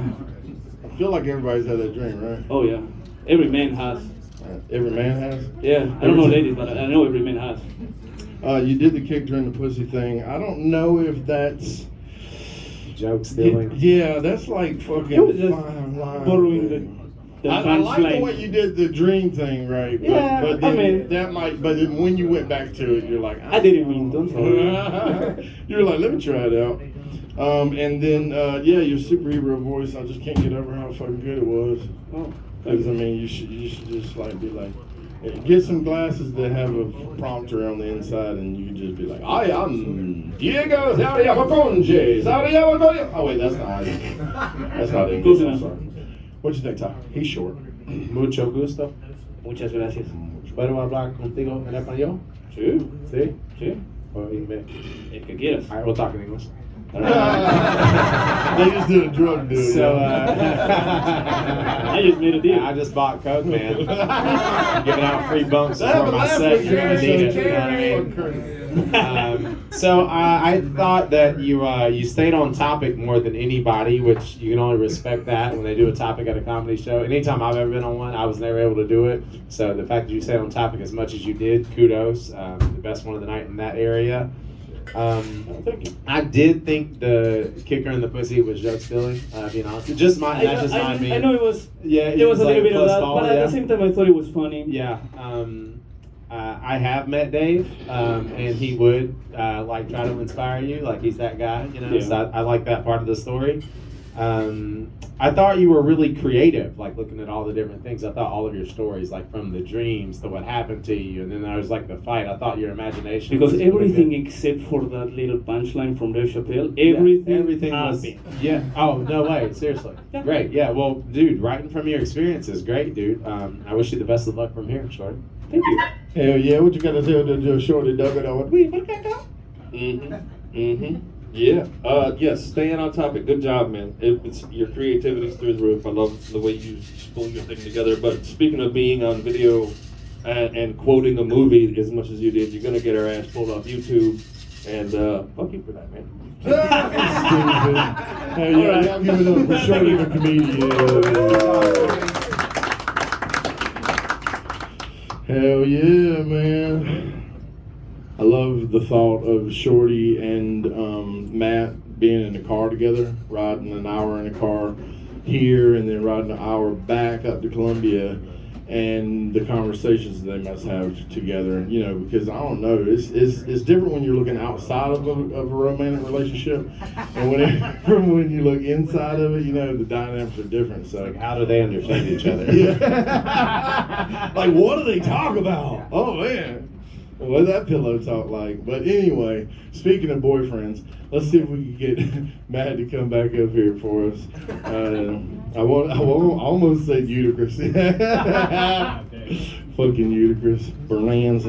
Speaker 1: I feel like everybody's had that dream, right?
Speaker 8: Oh, yeah. Every man has.
Speaker 1: Every man has?
Speaker 8: Yeah. I don't know ladies, but I know every man has.
Speaker 1: You did the kick during the pussy thing. I don't know if that's
Speaker 6: joke stealing.
Speaker 1: Yeah, that's like fucking.
Speaker 8: It was just borrowing the
Speaker 1: I like the way you did the dream thing, right? But then
Speaker 8: I mean,
Speaker 1: that might. But then when you went back to it, you're like,
Speaker 8: I didn't mean to. I'm sorry.
Speaker 1: You're like, let me try it out. And then your superhero voice. I just can't get over how fucking good it was.
Speaker 8: Oh,
Speaker 1: because I mean, you should just like be like. Get some glasses that have a prompter on the inside, and you can just be like, I'm Diego Zariabaconje. Zariabaconje. Oh, wait, that's not English. That's not English.
Speaker 8: Close
Speaker 1: I'm
Speaker 8: enough.
Speaker 1: sorry. What you think, Ty? He's short.
Speaker 6: Mucho gusto.
Speaker 8: Muchas gracias.
Speaker 6: ¿Puedo hablar contigo en español?
Speaker 8: Sí,
Speaker 6: Sí.
Speaker 8: sí.
Speaker 6: Or inglés?
Speaker 8: El que quieras.
Speaker 6: All right, we'll talk in English.
Speaker 1: They just did a drug deal.
Speaker 6: So,
Speaker 8: I just made a deal.
Speaker 6: I just bought Coke, man. Giving out free bumps
Speaker 1: Have
Speaker 6: for
Speaker 1: a
Speaker 6: my
Speaker 1: laugh
Speaker 6: set.
Speaker 1: with
Speaker 6: You're gonna
Speaker 1: Gary,
Speaker 6: need it.
Speaker 1: so
Speaker 6: You know what I mean? So I thought that you stayed on topic more than anybody, which you can only respect that when they do a topic at a comedy show. Anytime I've ever been on one, I was never able to do it. So the fact that you stayed on topic as much as you did, kudos. The best one of the night in that area.
Speaker 8: Thank you.
Speaker 6: I did think the kicker in the pussy was joke stealing. Being honest, that's just my me.
Speaker 8: I know it was.
Speaker 6: Yeah,
Speaker 8: There was a little
Speaker 6: like
Speaker 8: bit of
Speaker 6: plus
Speaker 8: that,
Speaker 6: ball,
Speaker 8: but at
Speaker 6: yeah.
Speaker 8: the same time, I thought it was funny.
Speaker 6: Yeah. I have met Dave, and he would like try to inspire you, like he's that guy, you know.
Speaker 8: Yeah.
Speaker 6: So I like that part of the story. I thought you were really creative, like looking at all the different things. I thought all of your stories, like from the dreams to what happened to you, and then there was like the fight. I thought your imagination
Speaker 8: Because
Speaker 6: was really
Speaker 8: everything
Speaker 6: good.
Speaker 8: except for that little punchline from Dave Chappelle,
Speaker 6: Yeah,
Speaker 8: everything
Speaker 6: was
Speaker 8: happened.
Speaker 6: yeah. Oh no way, seriously,
Speaker 8: Yeah.
Speaker 6: great. Yeah, well, dude, writing from your experience is great, dude. I wish you the best of luck from here, Shorty.
Speaker 8: Thank you.
Speaker 1: Hell yeah, what you got to say to the shorty dug it on?
Speaker 7: Yeah. Yes. Staying on topic. Good job, man. It's your creativity's through the roof. I love the way you pull your thing together. But speaking of being on video and quoting a movie as much as you did, you're gonna get our ass pulled off YouTube. And fuck you for that, man.
Speaker 1: Hey, yeah, y'all give it up for Shorty the comedian. Hell yeah, man. I love the thought of Shorty and Matt being in the car together, riding an hour in a car here and then riding an hour back up to Columbia, and the conversations they must have together, you know, because I don't know, it's different when you're looking outside of a romantic relationship, and when you look inside of it, you know, the dynamics are different. So
Speaker 6: Like, how do they understand each other?
Speaker 1: yeah. Like, what do they talk about? Oh man, what's that pillow talk like? But anyway, speaking of boyfriends, let's see if we can get Matt to come back up here for us. I almost said Ludacris. Fucking Ludacris, Berlands.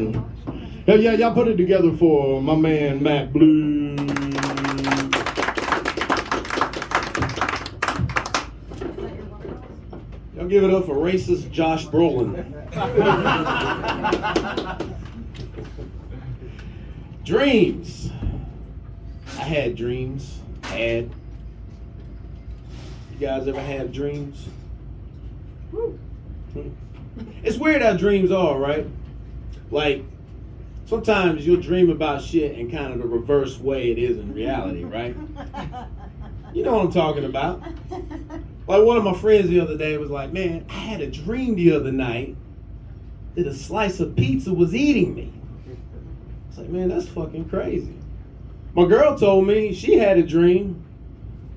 Speaker 1: Hell yeah, y'all put it together for my man Matt Blue.
Speaker 9: Y'all give it up for racist Josh Brolin. Dreams. I had dreams. You guys ever had dreams? It's weird how dreams are, right? Like, sometimes you'll dream about shit in kind of the reverse way it is in reality, right? You know what I'm talking about. Like, one of my friends the other day was like, man, I had a dream the other night that a slice of pizza was eating me. It's like, man, that's fucking crazy. My girl told me she had a dream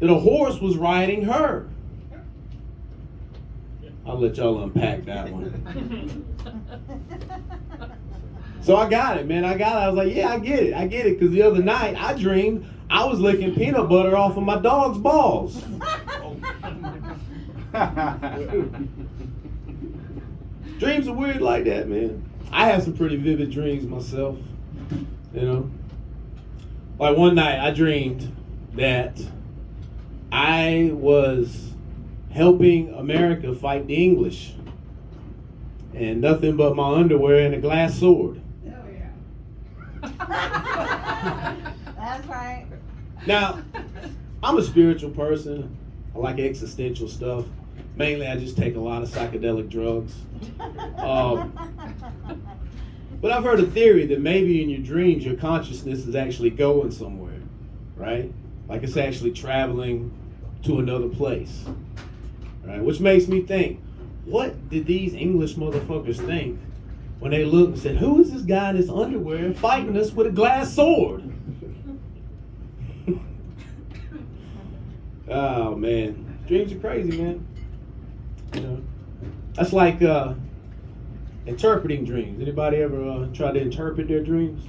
Speaker 9: that a horse was riding her. I'll let y'all unpack that one. So I got it, man. I was like, yeah, I get it. Because the other night I dreamed I was licking peanut butter off of my dog's balls. Dreams are weird like that, man. I have some pretty vivid dreams myself, you know. Like one night I dreamed that I was helping America fight the English, and nothing but my underwear and a glass sword.
Speaker 2: That's right.
Speaker 9: Now, I'm a spiritual person. I like existential stuff. Mainly, I just take a lot of psychedelic drugs. But I've heard a theory that maybe in your dreams, your consciousness is actually going somewhere, right? Like it's actually traveling to another place, right? Which makes me think, what did these English motherfuckers think when they looked and said, who is this guy in his underwear fighting us with a glass sword? Oh, man. Dreams are crazy, man. You know, that's like interpreting dreams. Anybody ever try to interpret their dreams?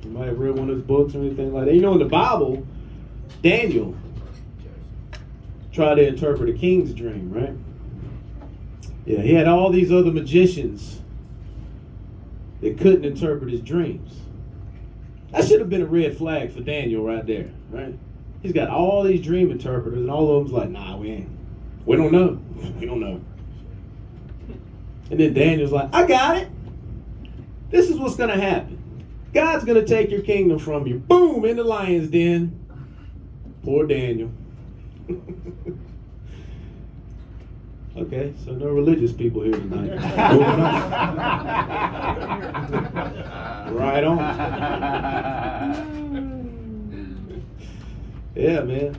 Speaker 9: Anybody read one of his books or anything like that? You know, in the Bible, Daniel tried to interpret a king's dream, right? Yeah, he had all these other magicians that couldn't interpret his dreams. That should have been a red flag for Daniel right there, right? He's got all these dream interpreters, and all of them's like, nah, we don't know. We don't know. And then Daniel's like, I got it. This is what's going to happen. God's going to take your kingdom from you. Boom, in the lion's den. Poor Daniel. Okay, so no religious people here tonight. Moving on. Right on. Yeah, man.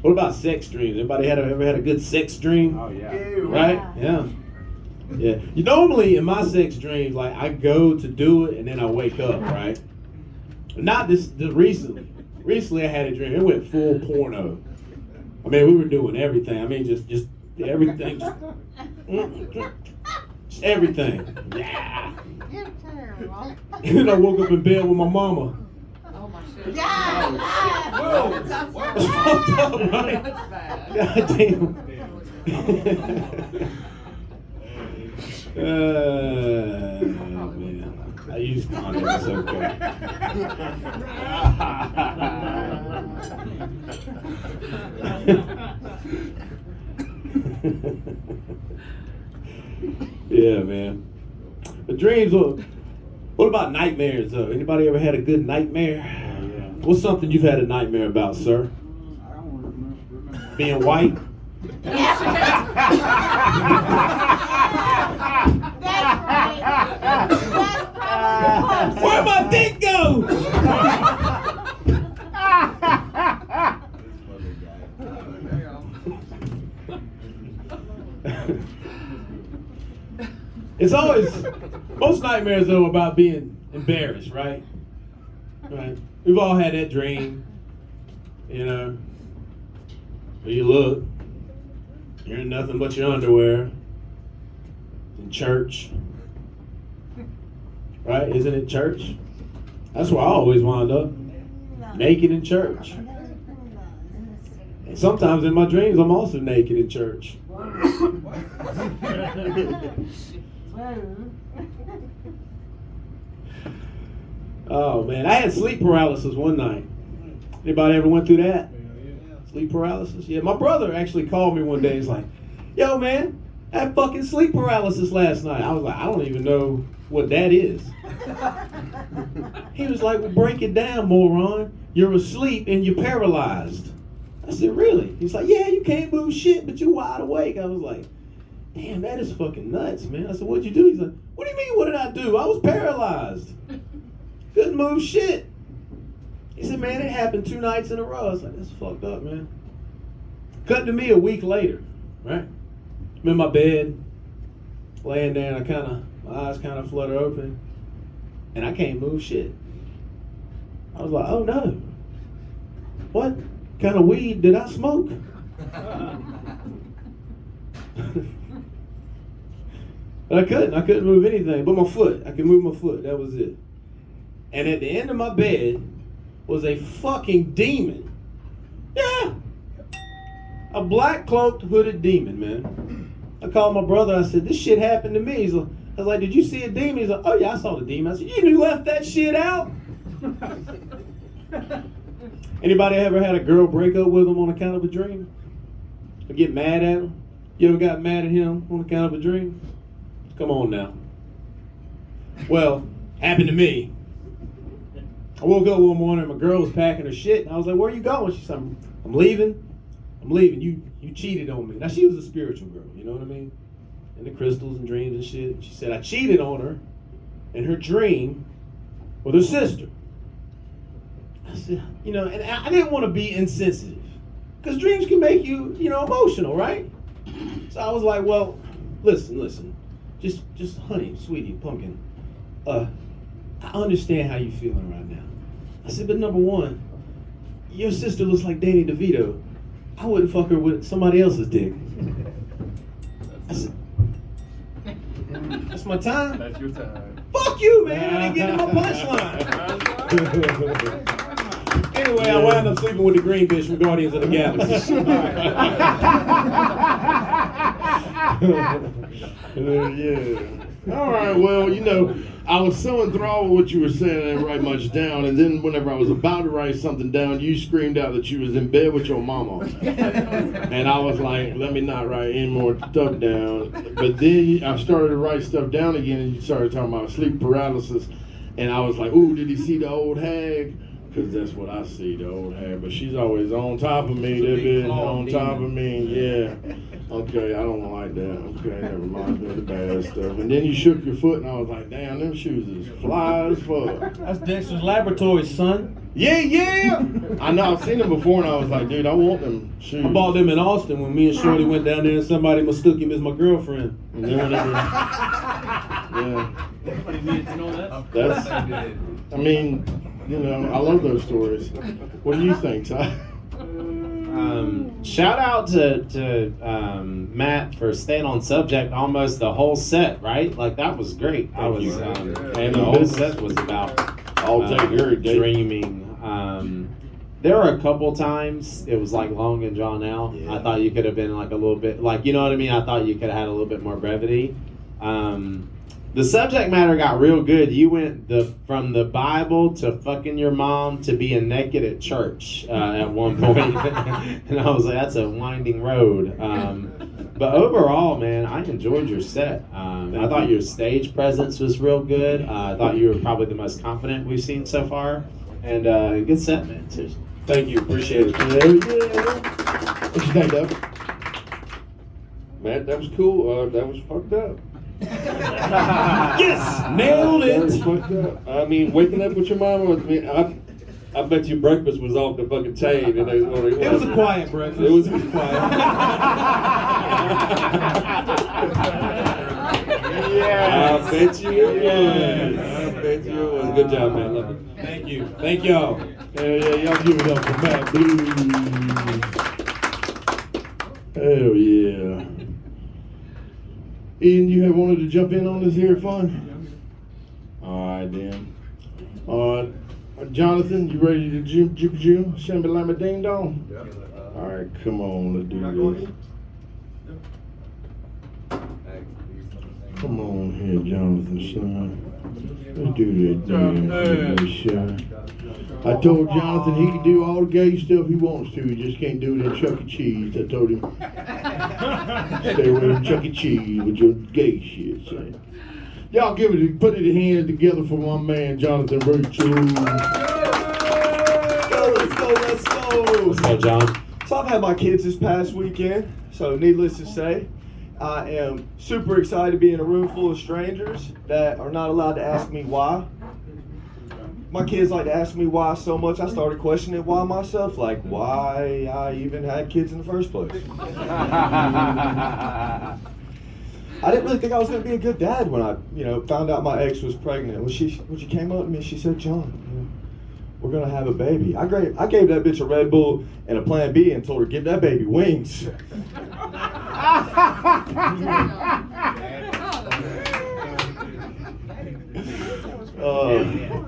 Speaker 9: What about sex dreams? Anybody ever had a good sex dream?
Speaker 6: Oh yeah.
Speaker 9: Right? Yeah. Yeah. You normally in my sex dreams, like I go to do it and then I wake up, right? Not this recently. Recently I had a dream. It went full porno. I mean, we were doing everything. I mean, just everything. Just everything. Yeah.
Speaker 2: You're terrible.
Speaker 9: And then I woke up in bed with my mama.
Speaker 2: Oh my shit. Yeah.
Speaker 9: Whoa. That's fucked up, right?
Speaker 2: That's bad.
Speaker 9: God damn. Man. I use condoms, it's okay. Yeah, man. But dreams are, what about nightmares though? Anybody ever had a good nightmare?
Speaker 4: Yeah.
Speaker 9: What's something you've had a nightmare about, sir?
Speaker 4: I don't remember.
Speaker 9: Being white?
Speaker 2: That's right. That's probably
Speaker 9: Where'd my dick go? It's always, most nightmares though about being embarrassed, right? Right. We've all had that dream, you know, where you look, you're in nothing but your underwear, in church, right? Isn't it church? That's where I always wind up, naked in church. And sometimes in my dreams, I'm also naked in church. Oh man, I had sleep paralysis one night. Anybody ever went through that? Sleep paralysis? Yeah, my brother actually called me one day. He's like, yo man, I had fucking sleep paralysis last night. I was like, I don't even know what that is. He was like, well, break it down, moron. You're asleep and you're paralyzed. I said, really? He's like, yeah, you can't move shit, but you're wide awake. I was like, damn, that is fucking nuts, man. I said, what'd you do? He's like, what do you mean, what did I do? I was paralyzed. Couldn't move shit. He said, man, it happened 2 nights in a row. I was like, that's fucked up, man. Cut to me a week later, right? I'm in my bed, laying there, and my eyes kind of flutter open, and I can't move shit. I was like, oh no. What kind of weed did I smoke? But I couldn't move anything but my foot. I could move my foot, that was it. And at the end of my bed was a fucking demon. Yeah. A black cloaked hooded demon, man. I called my brother, I said, this shit happened to me. I was like, did you see a demon? He's like, oh yeah, I saw the demon. I said, you left that shit out? Anybody ever had a girl break up with him on account of a dream? Or get mad at him? You ever got mad at him on account of a dream? Come on now. Well, happened to me. I woke up one morning and my girl was packing her shit, and I was like, where are you going? She said, I'm leaving. You cheated on me. Now, she was a spiritual girl, you know what I mean? And the crystals and dreams and shit. She said, I cheated on her in her dream with her sister. I said, and I didn't want to be insensitive. Because dreams can make you, emotional, right? So I was like, well, listen. Just honey, sweetie, pumpkin. I understand how you're feeling right now. I said, but number one, your sister looks like Danny DeVito. I wouldn't fuck her with somebody else's dick. I said, that's my time.
Speaker 10: That's your time.
Speaker 9: Fuck you, man. I didn't get to my punchline. Anyway, I wound up sleeping with the green bitch from Guardians of the Galaxy.
Speaker 1: Yeah. All right. Well, I was so enthralled with what you were saying, I didn't write much down. And then whenever I was about to write something down, you screamed out that you was in bed with your mama. And I was like, let me not write any more stuff down. But then I started to write stuff down again, and you started talking about sleep paralysis. And I was like, ooh, did he see the old hag? Because that's what I see, the old hag. But she's always on top of me, that bitch, on top of me, yeah. Okay, I don't like that. Okay, that reminds me of the bad stuff. And then you shook your foot, and I was like, damn, them shoes is fly as fuck.
Speaker 9: That's Dexter's Laboratories, son.
Speaker 1: Yeah. I know, I've seen them before, and I was like, dude, I want them shoes.
Speaker 9: I bought them in Austin when me and Shorty went down there and somebody mistook him as my girlfriend.
Speaker 1: And then whenever, yeah.
Speaker 8: You needed to know that?
Speaker 1: That's, I mean, I love those stories. What do you think, Ty?
Speaker 6: Shout out to Matt for staying on subject almost the whole set, right? Like that was great. And the whole set was about dreaming. There were a couple times it was like long and drawn out. Yeah. I thought you could have been like a little bit like, you know what I mean? I thought you could have had a little bit more brevity. The subject matter got real good. You went from the Bible to fucking your mom to being naked at church at one point. And I was like, that's a winding road. But overall, man, I enjoyed your set. I thought your stage presence was real good. I thought you were probably the most confident we've seen so far. And good set, man. Seriously.
Speaker 9: Thank you. Appreciate it.
Speaker 1: Yeah. What you think, Doug?
Speaker 7: Man, that was cool. That was fucked up.
Speaker 9: Yes! Nailed
Speaker 7: That was
Speaker 9: it!
Speaker 7: fucked up. I mean, waking up with your mama, I bet you breakfast was off the fucking chain. And
Speaker 9: it was a quiet breakfast.
Speaker 7: It was
Speaker 9: quiet.
Speaker 1: Yeah.
Speaker 7: I bet you it was. I bet you it was. Good job, man. Love it.
Speaker 9: Thank you. Thank y'all.
Speaker 1: Hell yeah, y'all give it up for Matt Blues. Hell yeah. Ian, you have wanted to jump in on this here fun? Alright then. Jonathan, you ready to jump, Shamby Lama Ding Dong? Alright, come on, let's do this. Come on here, Jonathan, son. Let's do that damn shot. I told Jonathan he can do all the gay stuff he wants to. He just can't do it in Chuck E. Cheese. I told him, stay away from Chuck E. Cheese with your gay shit, son. Y'all put it hands together for my man, Jonathan Rachel.
Speaker 10: Let's go.
Speaker 6: Let's go, John.
Speaker 10: So I've had my kids this past weekend, so needless to say, I am super excited to be in a room full of strangers that are not allowed to ask me why. My kids like to ask me why so much, I started questioning why myself, like why I even had kids in the first place. I didn't really think I was going to be a good dad when I, found out my ex was pregnant. When she came up to me, she said, John, we're going to have a baby. I gave that bitch a Red Bull and a Plan B and told her, give that baby wings.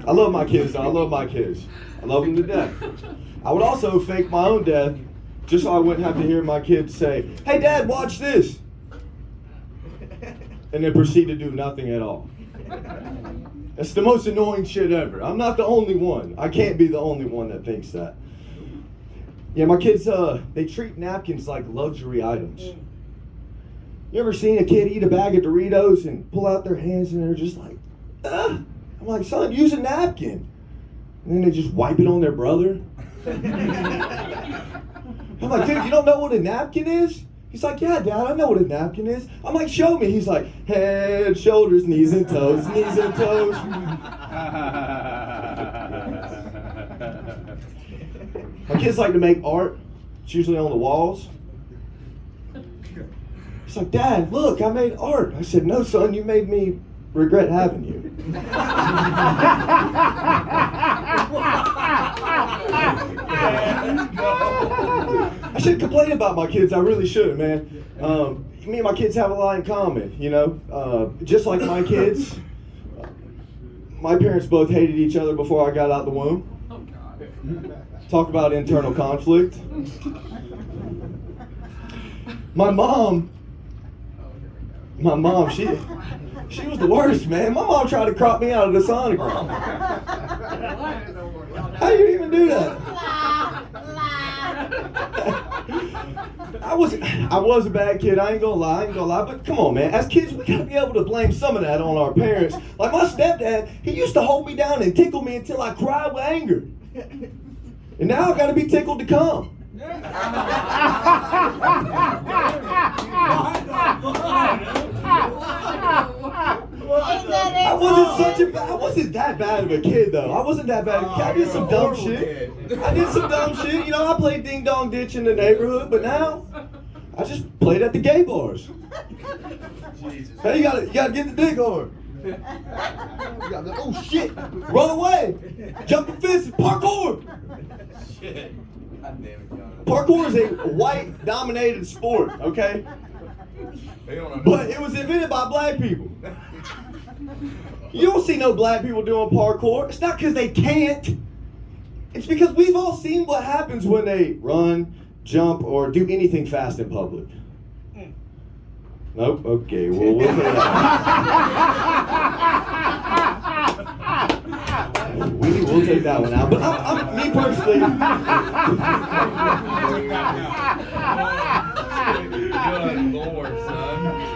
Speaker 10: I love my kids, though. I love my kids. I love them to death. I would also fake my own death just so I wouldn't have to hear my kids say, hey, Dad, watch this. And then proceed to do nothing at all. It's the most annoying shit ever. I'm not the only one. I can't be the only one that thinks that. Yeah, my kids, they treat napkins like luxury items. You ever seen a kid eat a bag of Doritos and pull out their hands and they're just like, ugh? I'm like, son, use a napkin. And then they just wipe it on their brother. I'm like, dude, you don't know what a napkin is? He's like, yeah, Dad, I know what a napkin is. I'm like, show me. He's like, head, shoulders, knees and toes, knees and toes. My kids like to make art. It's usually on the walls. He's like, Dad, look, I made art. I said, no, son, you made me regret having you. I shouldn't complain about my kids. I really should, man. Me and my kids have a lot in common, Just like my kids, My parents both hated each other before I got out the womb. Talk about internal conflict. My mom, she was the worst, man. My mom tried to crop me out of the sonogram. How you even do that? I was a bad kid. I ain't gonna lie. But come on, man. As kids, we gotta be able to blame some of that on our parents. Like my stepdad, he used to hold me down and tickle me until I cried with anger. And now I gotta be tickled to come. I wasn't that bad of a kid though. I wasn't that bad of a kid. I did some dumb shit. You know, I played ding dong ditch in the neighborhood, but now I just played at the gay bars. Hey, you gotta get the dick hard. Oh shit! Run away! Jumping fences, parkour!
Speaker 3: Shit. God damn it, John.
Speaker 10: Parkour is a white-dominated sport, okay? But it was invented by black people. You don't see no black people doing parkour. It's not because they can't. It's because we've all seen what happens when they run, jump, or do anything fast in public. Nope. Okay. Well, we'll say that. We'll take that one out. But me personally.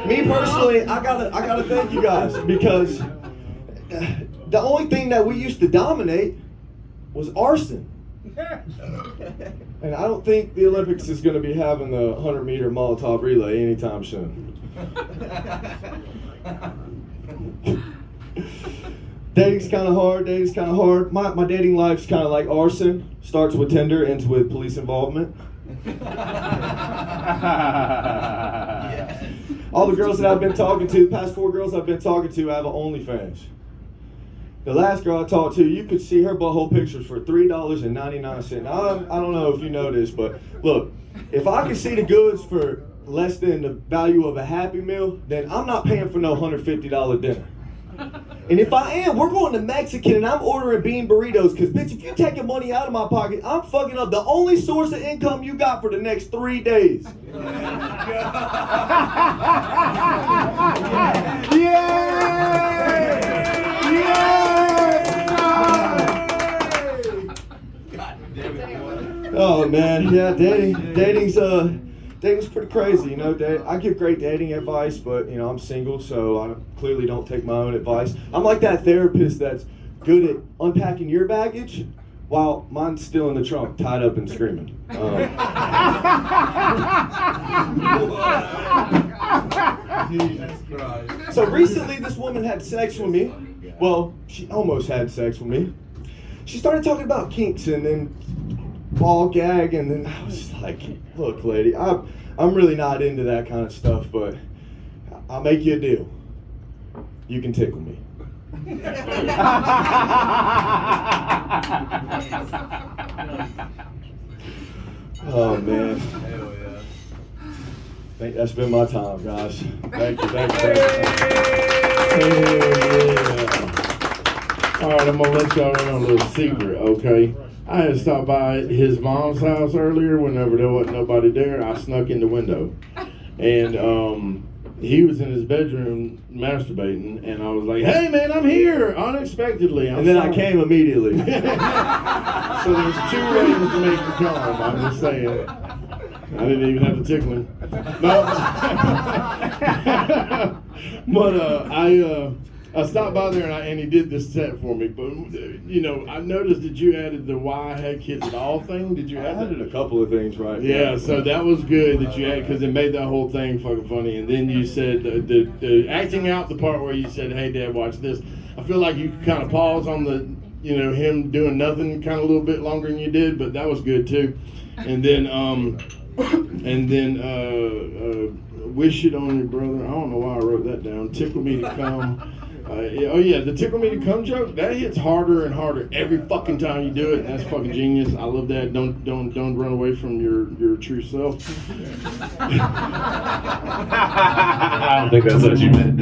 Speaker 10: Me personally, I gotta thank you guys because the only thing that we used to dominate was arson. And I don't think the Olympics is going to be having the 100-meter Molotov relay anytime soon. Dating's kind of hard. My dating life's kind of like arson. Starts with Tinder, ends with police involvement. All the girls that I've been talking to, the past 4 girls I've been talking to, have an OnlyFans. The last girl I talked to, you could see her butthole pictures for $3.99. Now, I don't know if you know this, but look, if I can see the goods for less than the value of a Happy Meal, then I'm not paying for no $150 dinner. And if I am, we're going to Mexican and I'm ordering bean burritos, because bitch, if you're taking money out of my pocket, I'm fucking up the only source of income you got for the next 3 days. Oh man, yeah, dating's pretty crazy, you know. I give great dating advice, but you know I'm single, so I clearly don't take my own advice. I'm like that therapist that's good at unpacking your baggage, while mine's still in the trunk, tied up and screaming.
Speaker 3: Jesus Christ.
Speaker 10: So recently, this woman had sex with me. Well, she almost had sex with me. She started talking about kinks and then ball gag, and then I was like, look, lady, I'm really not into that kind of stuff, but I'll make you a deal. You can tickle me. Oh man.
Speaker 3: Hell yeah.
Speaker 10: I think that's been my time, guys. Thank you. Yeah.
Speaker 1: All right, I'm gonna let y'all in on a little secret, okay? I had to stop by his mom's house earlier whenever there wasn't nobody there. I snuck in the window, and he was in his bedroom masturbating, and I was like, "Hey, man, I'm here!" Unexpectedly,
Speaker 10: And then I came immediately.
Speaker 1: So there's 2 ways to make me come. I'm just saying. I didn't even have to tickle him. No. But I stopped by there and he did this set for me. But you know, I noticed that you added the "why I had kids at all" thing. Did you add that?
Speaker 10: I added a couple of things, right?
Speaker 1: Yeah, so that was good that you added, because it made that whole thing fucking funny. And then you said the acting out the part where you said, "Hey, Dad, watch this." I feel like you kind of pause on the, you know, him doing nothing kind of a little bit longer than you did, but that was good too. And then wish it on your brother. I don't know why I wrote that down. Tickle me to come. Oh yeah, the tickle me to come joke, that hits harder and harder every fucking time you do it. And that's fucking genius. I love that. Don't run away from your true self.
Speaker 6: I don't think that's what you meant.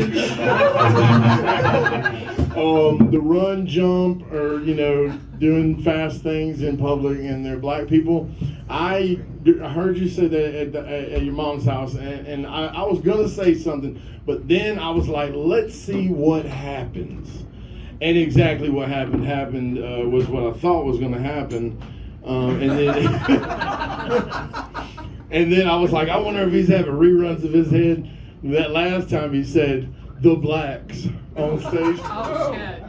Speaker 1: The run, jump, or doing fast things in public, and they're black people. I heard you say that at your mom's house, and I was gonna say something, but then I was like, let's see what happens. And exactly what happened was what I thought was gonna happen, and then and then I was like, I wonder if he's having reruns of his head. That last time he said the blacks on stage.
Speaker 2: Oh shit.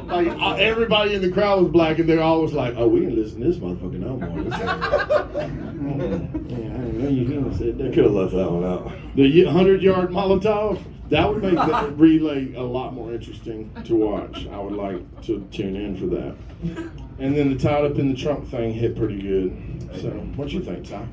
Speaker 1: Like everybody in the crowd was black, and they're always like, "Oh, we can listen to this motherfucker no more." Yeah, I didn't know you said that.
Speaker 10: Could have left that one out.
Speaker 1: The 100-yard Molotov, that would make the relay a lot more interesting to watch. I would like to tune in for that. And then the tied up in the trunk thing hit pretty good. So, what you think, Ty?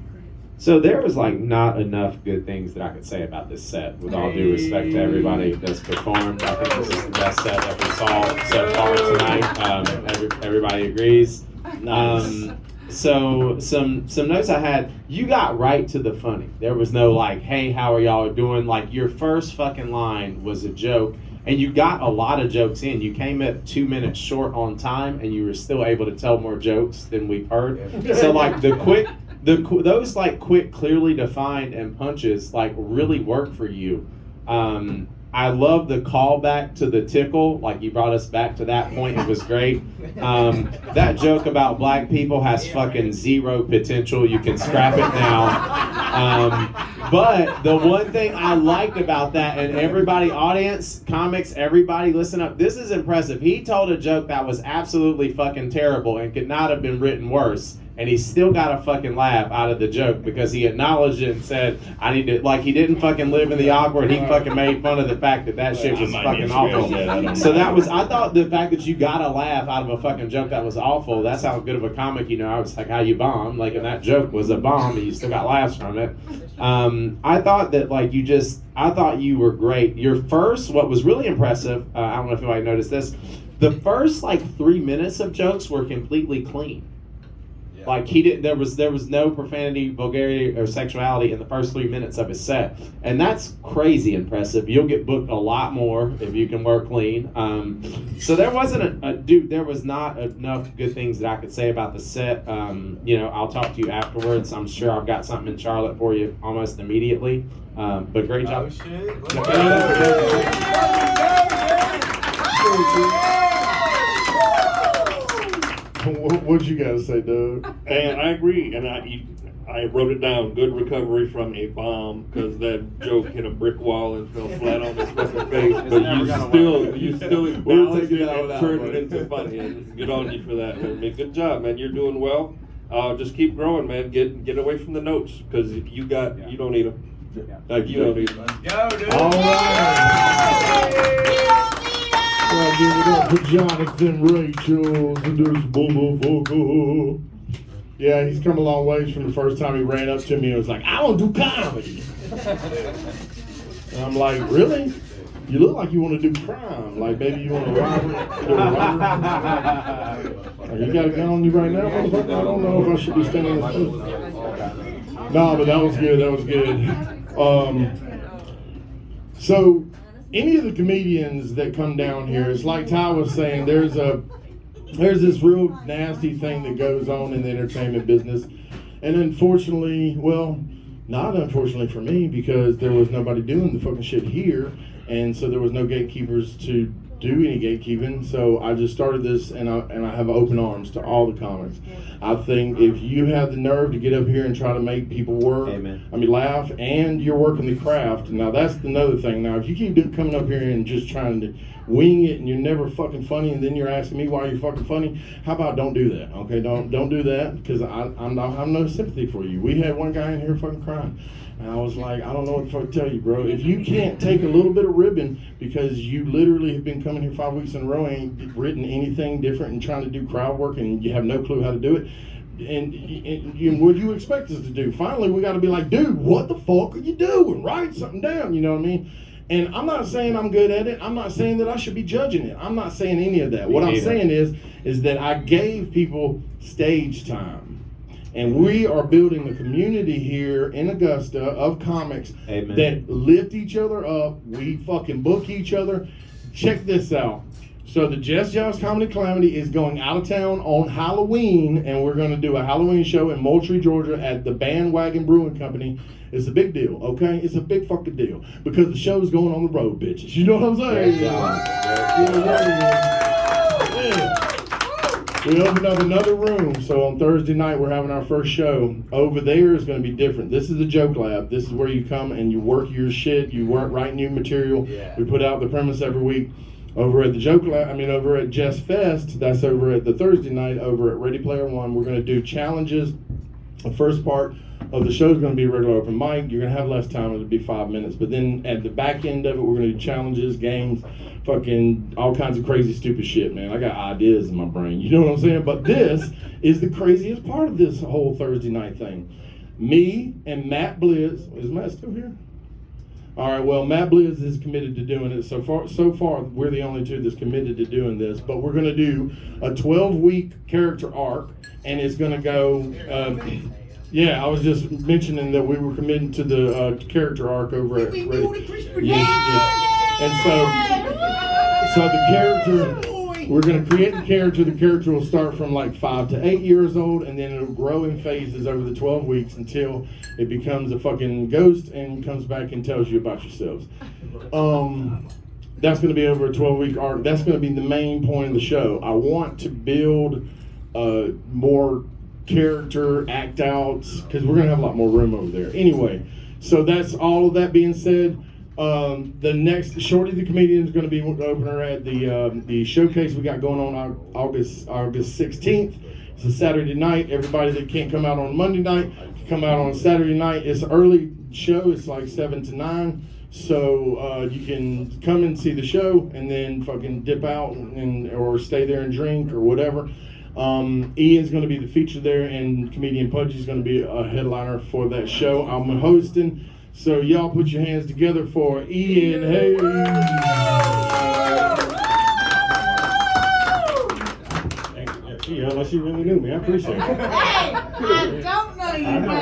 Speaker 6: So there was like not enough good things that I could say about this set. With all due respect to everybody that's performed, I think this is the best set that we saw so far tonight. Everybody agrees.
Speaker 1: Nice.
Speaker 6: So some notes I had. You got right to the funny. There was no like, "Hey, how are y'all doing?" Like your first fucking line was a joke, and you got a lot of jokes in. You came at 2 minutes short on time, and you were still able to tell more jokes than we've heard. So like those like quick, clearly defined and punches like really work for you. I love the callback to the tickle. Like you brought us back to that point. It was great. That joke about black people has fucking zero potential. You can scrap it now. But the one thing I liked about that, and everybody, audience, comics, everybody listen up. This is impressive. He told a joke that was absolutely fucking terrible and could not have been written worse. And he still got a fucking laugh out of the joke because he acknowledged it and said, I need to, like, he didn't fucking live in the awkward. He fucking made fun of the fact that shit was fucking awful. So that was, I thought the fact that you got a laugh out of a fucking joke that was awful, that's how good of a comic you know. I was like, how you bomb? Like, and that joke was a bomb and you still got laughs from it. I thought that, like, I thought you were great. Your first, what was really impressive, I don't know if anybody noticed this, the first, like, 3 minutes of jokes were completely clean. Like there was no profanity, vulgarity, or sexuality in the first 3 minutes of his set, and that's crazy impressive. You'll get booked a lot more if you can work clean. So there wasn't there was not enough good things that I could say about the set. I'll talk to you afterwards. I'm sure I've got something in Charlotte for you almost immediately. But great job.
Speaker 1: What you gotta say, Doug?
Speaker 7: And I agree, and I wrote it down. Good recovery from a bomb, because that joke hit a brick wall and fell flat on his fucking face. But you still acknowledged it and turned it into funny. And good on you for that, man. Good job, man. You're doing well. Just keep growing, man. Get away from the notes, because you don't need them. Like you don't need them.
Speaker 9: Go, dude.
Speaker 1: All right. Well, give it up for Jonathan Rachels and this motherfucker. Yeah, he's come a long ways from the first time he ran up to me and was like, I want to do comedy. And I'm like, really? You look like you want to do crime. Like, maybe you want to robbery? You got a gun on you right now, motherfucker? I don't know if I should be standing this close. No, but that was good. That was good. So, any of the comedians that come down here, it's like Ty was saying, there's this real nasty thing that goes on in the entertainment business. And unfortunately, well, not unfortunately for me, because there was nobody doing the fucking shit here, and so there was no gatekeepers to do any gatekeeping. So I just started this, and I have open arms to all the comics. I think if you have the nerve to get up here and try to make people work, laugh, and you're working the craft, now that's another thing. Now, if you keep coming up here and just trying to wing it, and you're never fucking funny, and then you're asking me why you're fucking funny, how about don't do that, okay? Don't do that, because I have no sympathy for you. We had one guy in here fucking crying. And I was like, I don't know what the fuck to tell you, bro. If you can't take a little bit of ribbon because you literally have been coming here 5 weeks in a row, ain't written anything different and trying to do crowd work, and you have no clue how to do it, and what do you expect us to do? Finally, we got to be like, dude, what the fuck are you doing? Write something down, you know what I mean? And I'm not saying I'm good at it. I'm not saying that I should be judging it. I'm not saying any of that. What I'm saying is that I gave people stage time. And we are building a community here in Augusta of comics that lift each other up. We fucking book each other. Check this out. So the Jest, Joust Comedy Calamity is going out of town on Halloween, and we're going to do a Halloween show in Moultrie, Georgia at the Bandwagon Brewing Company. It's a big deal, okay? It's a big fucking deal. Because the show's going on the road, bitches. You know what I'm saying? Yeah. We opened up another room, so on Thursday night we're having our first show. Over there is going to be different. This is the Joke Lab. This is where you come and you work your shit. You write new material. We put out the premise every week. Over at the Joke Lab, over at Jest Fest, that's over at the Thursday night, over at Ready Player One, we're going to do challenges. The first part of the show is going to be regular open mic. You're going to have less time, it'll be 5 minutes. But then at the back end of it, we're going to do challenges, games, fucking all kinds of crazy, stupid shit, man. I got ideas in my brain, you know what I'm saying? But this is the craziest part of this whole Thursday night thing. Me and Matt Blizz, is Matt still here? All right, well, Matt Blizz is committed to doing it. So far, we're the only two that's committed to doing this. But we're going to do a 12-week character arc, and it's going to go... yeah, I was just mentioning that we were committed to the character arc over at... And so the character... We're going to create the character. The character will start from like 5 to 8 years old, and then it'll grow in phases over the 12 weeks until it becomes a fucking ghost and comes back and tells you about yourselves. That's going to be over a 12-week arc. That's going to be the main point of the show. I want to build more character act outs because we're going to have a lot more room over there. Anyway, so that's all of that being said. The next Shorty the Comedian is going to be the opener at the showcase we got going on August 16th. It's a Saturday night. Everybody that can't come out on Monday night can come out on Saturday night. It's an early show. It's like 7 to 9. So you can come and see the show and then fucking dip out or stay there and drink or whatever. Ian's going to be the feature there, and Comedian Pudgy is going to be a headliner for that show. I'm hosting. So y'all put your hands together for Ian Hayes. Thank you. Unless you really knew me, I appreciate it.
Speaker 2: Hey, I don't know you, but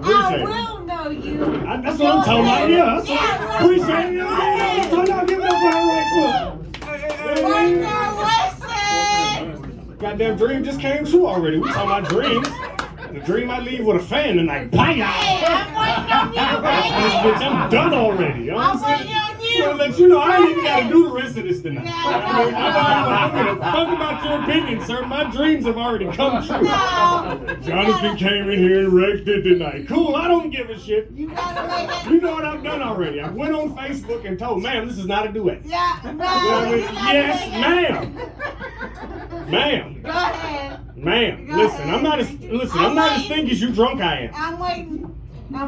Speaker 2: however, I will know you.
Speaker 1: That's what I'm talking about. Yeah, that's what I appreciate it. So y'all give it up for her right quick.
Speaker 2: Listen.
Speaker 9: Goddamn dream just came true already. We talking about dreams. The dream I leave with a fan tonight. Bye,
Speaker 2: Hey, I'm waiting on you, baby.
Speaker 9: I'm done already.
Speaker 2: I'm waiting on you.
Speaker 9: So let you know I ain't even got to do the rest of this tonight.
Speaker 2: No.
Speaker 9: I don't give a fuck about your opinion, sir. My dreams have already come true.
Speaker 2: No.
Speaker 9: Jonathan came in here and wrecked it tonight. Cool, I don't give a shit.
Speaker 2: You gotta make it.
Speaker 9: You know what I've done already. I went on Facebook and told, ma'am, this is not a duet.
Speaker 2: Yeah, no.
Speaker 9: You know what I mean?
Speaker 2: You gotta
Speaker 9: Yes,
Speaker 2: make it.
Speaker 9: ma'am.
Speaker 2: Go ahead.
Speaker 9: Ma'am,
Speaker 2: Go
Speaker 9: listen,
Speaker 2: ahead.
Speaker 9: I'm not as thinky as you drunk I am.
Speaker 2: I'm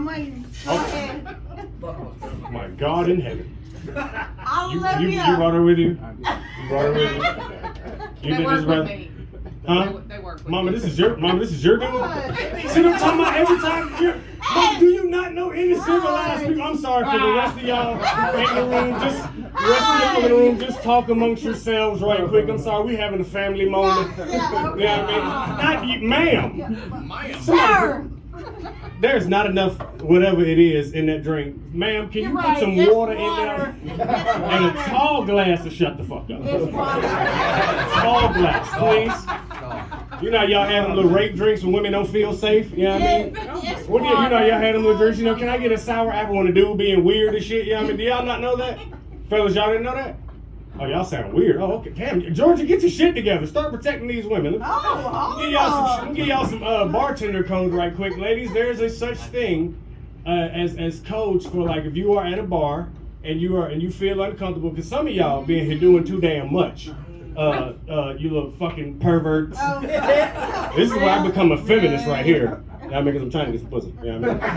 Speaker 2: waiting. Go ahead.
Speaker 9: My God in heaven.
Speaker 2: I'll love
Speaker 9: You
Speaker 2: you.
Speaker 9: brought her with you? You brought her with you? You
Speaker 11: They
Speaker 9: did
Speaker 11: work
Speaker 9: this,
Speaker 11: with
Speaker 9: brother?
Speaker 11: me.
Speaker 9: Huh?
Speaker 11: They work with
Speaker 9: Mama,
Speaker 11: me.
Speaker 9: this is your dude? See what I'm talking about? Every time Mom, do you not know any civilized people? I'm sorry for the rest of y'all in the room. Just talk amongst yourselves right quick. I'm sorry, we having a family moment.
Speaker 2: Yeah,
Speaker 9: You know what I mean? Ma'am.
Speaker 2: Sir.
Speaker 9: There's not enough whatever it is in that drink. Ma'am, can you
Speaker 2: You're
Speaker 9: put
Speaker 2: right,
Speaker 9: some
Speaker 2: it's
Speaker 9: water in
Speaker 2: water.
Speaker 9: there?
Speaker 2: It's
Speaker 9: And a
Speaker 2: water.
Speaker 9: tall glass to shut the fuck up.
Speaker 2: It's water.
Speaker 9: Tall glass, please. You know y'all had them little rape drinks when women don't feel safe? You know what I mean?
Speaker 2: It's
Speaker 9: What do you know
Speaker 2: water.
Speaker 9: y'all had them little drinks? You know, can I get a sour apple when a dude being weird and shit? You know what I mean? Do y'all not know that? Fellas, y'all didn't know that? Oh, y'all sound weird. Oh, okay. Damn, Georgia, get your shit together. Start protecting these women.
Speaker 2: Oh,
Speaker 9: Give y'all some bartender code right quick, ladies. There's a such thing as codes for like if you are at a bar and you feel uncomfortable because some of y'all being here doing too damn much. You little fucking perverts.
Speaker 2: Oh.
Speaker 9: This is where I become a feminist right here. Yeah, because I'm trying to get some pussy. You know what I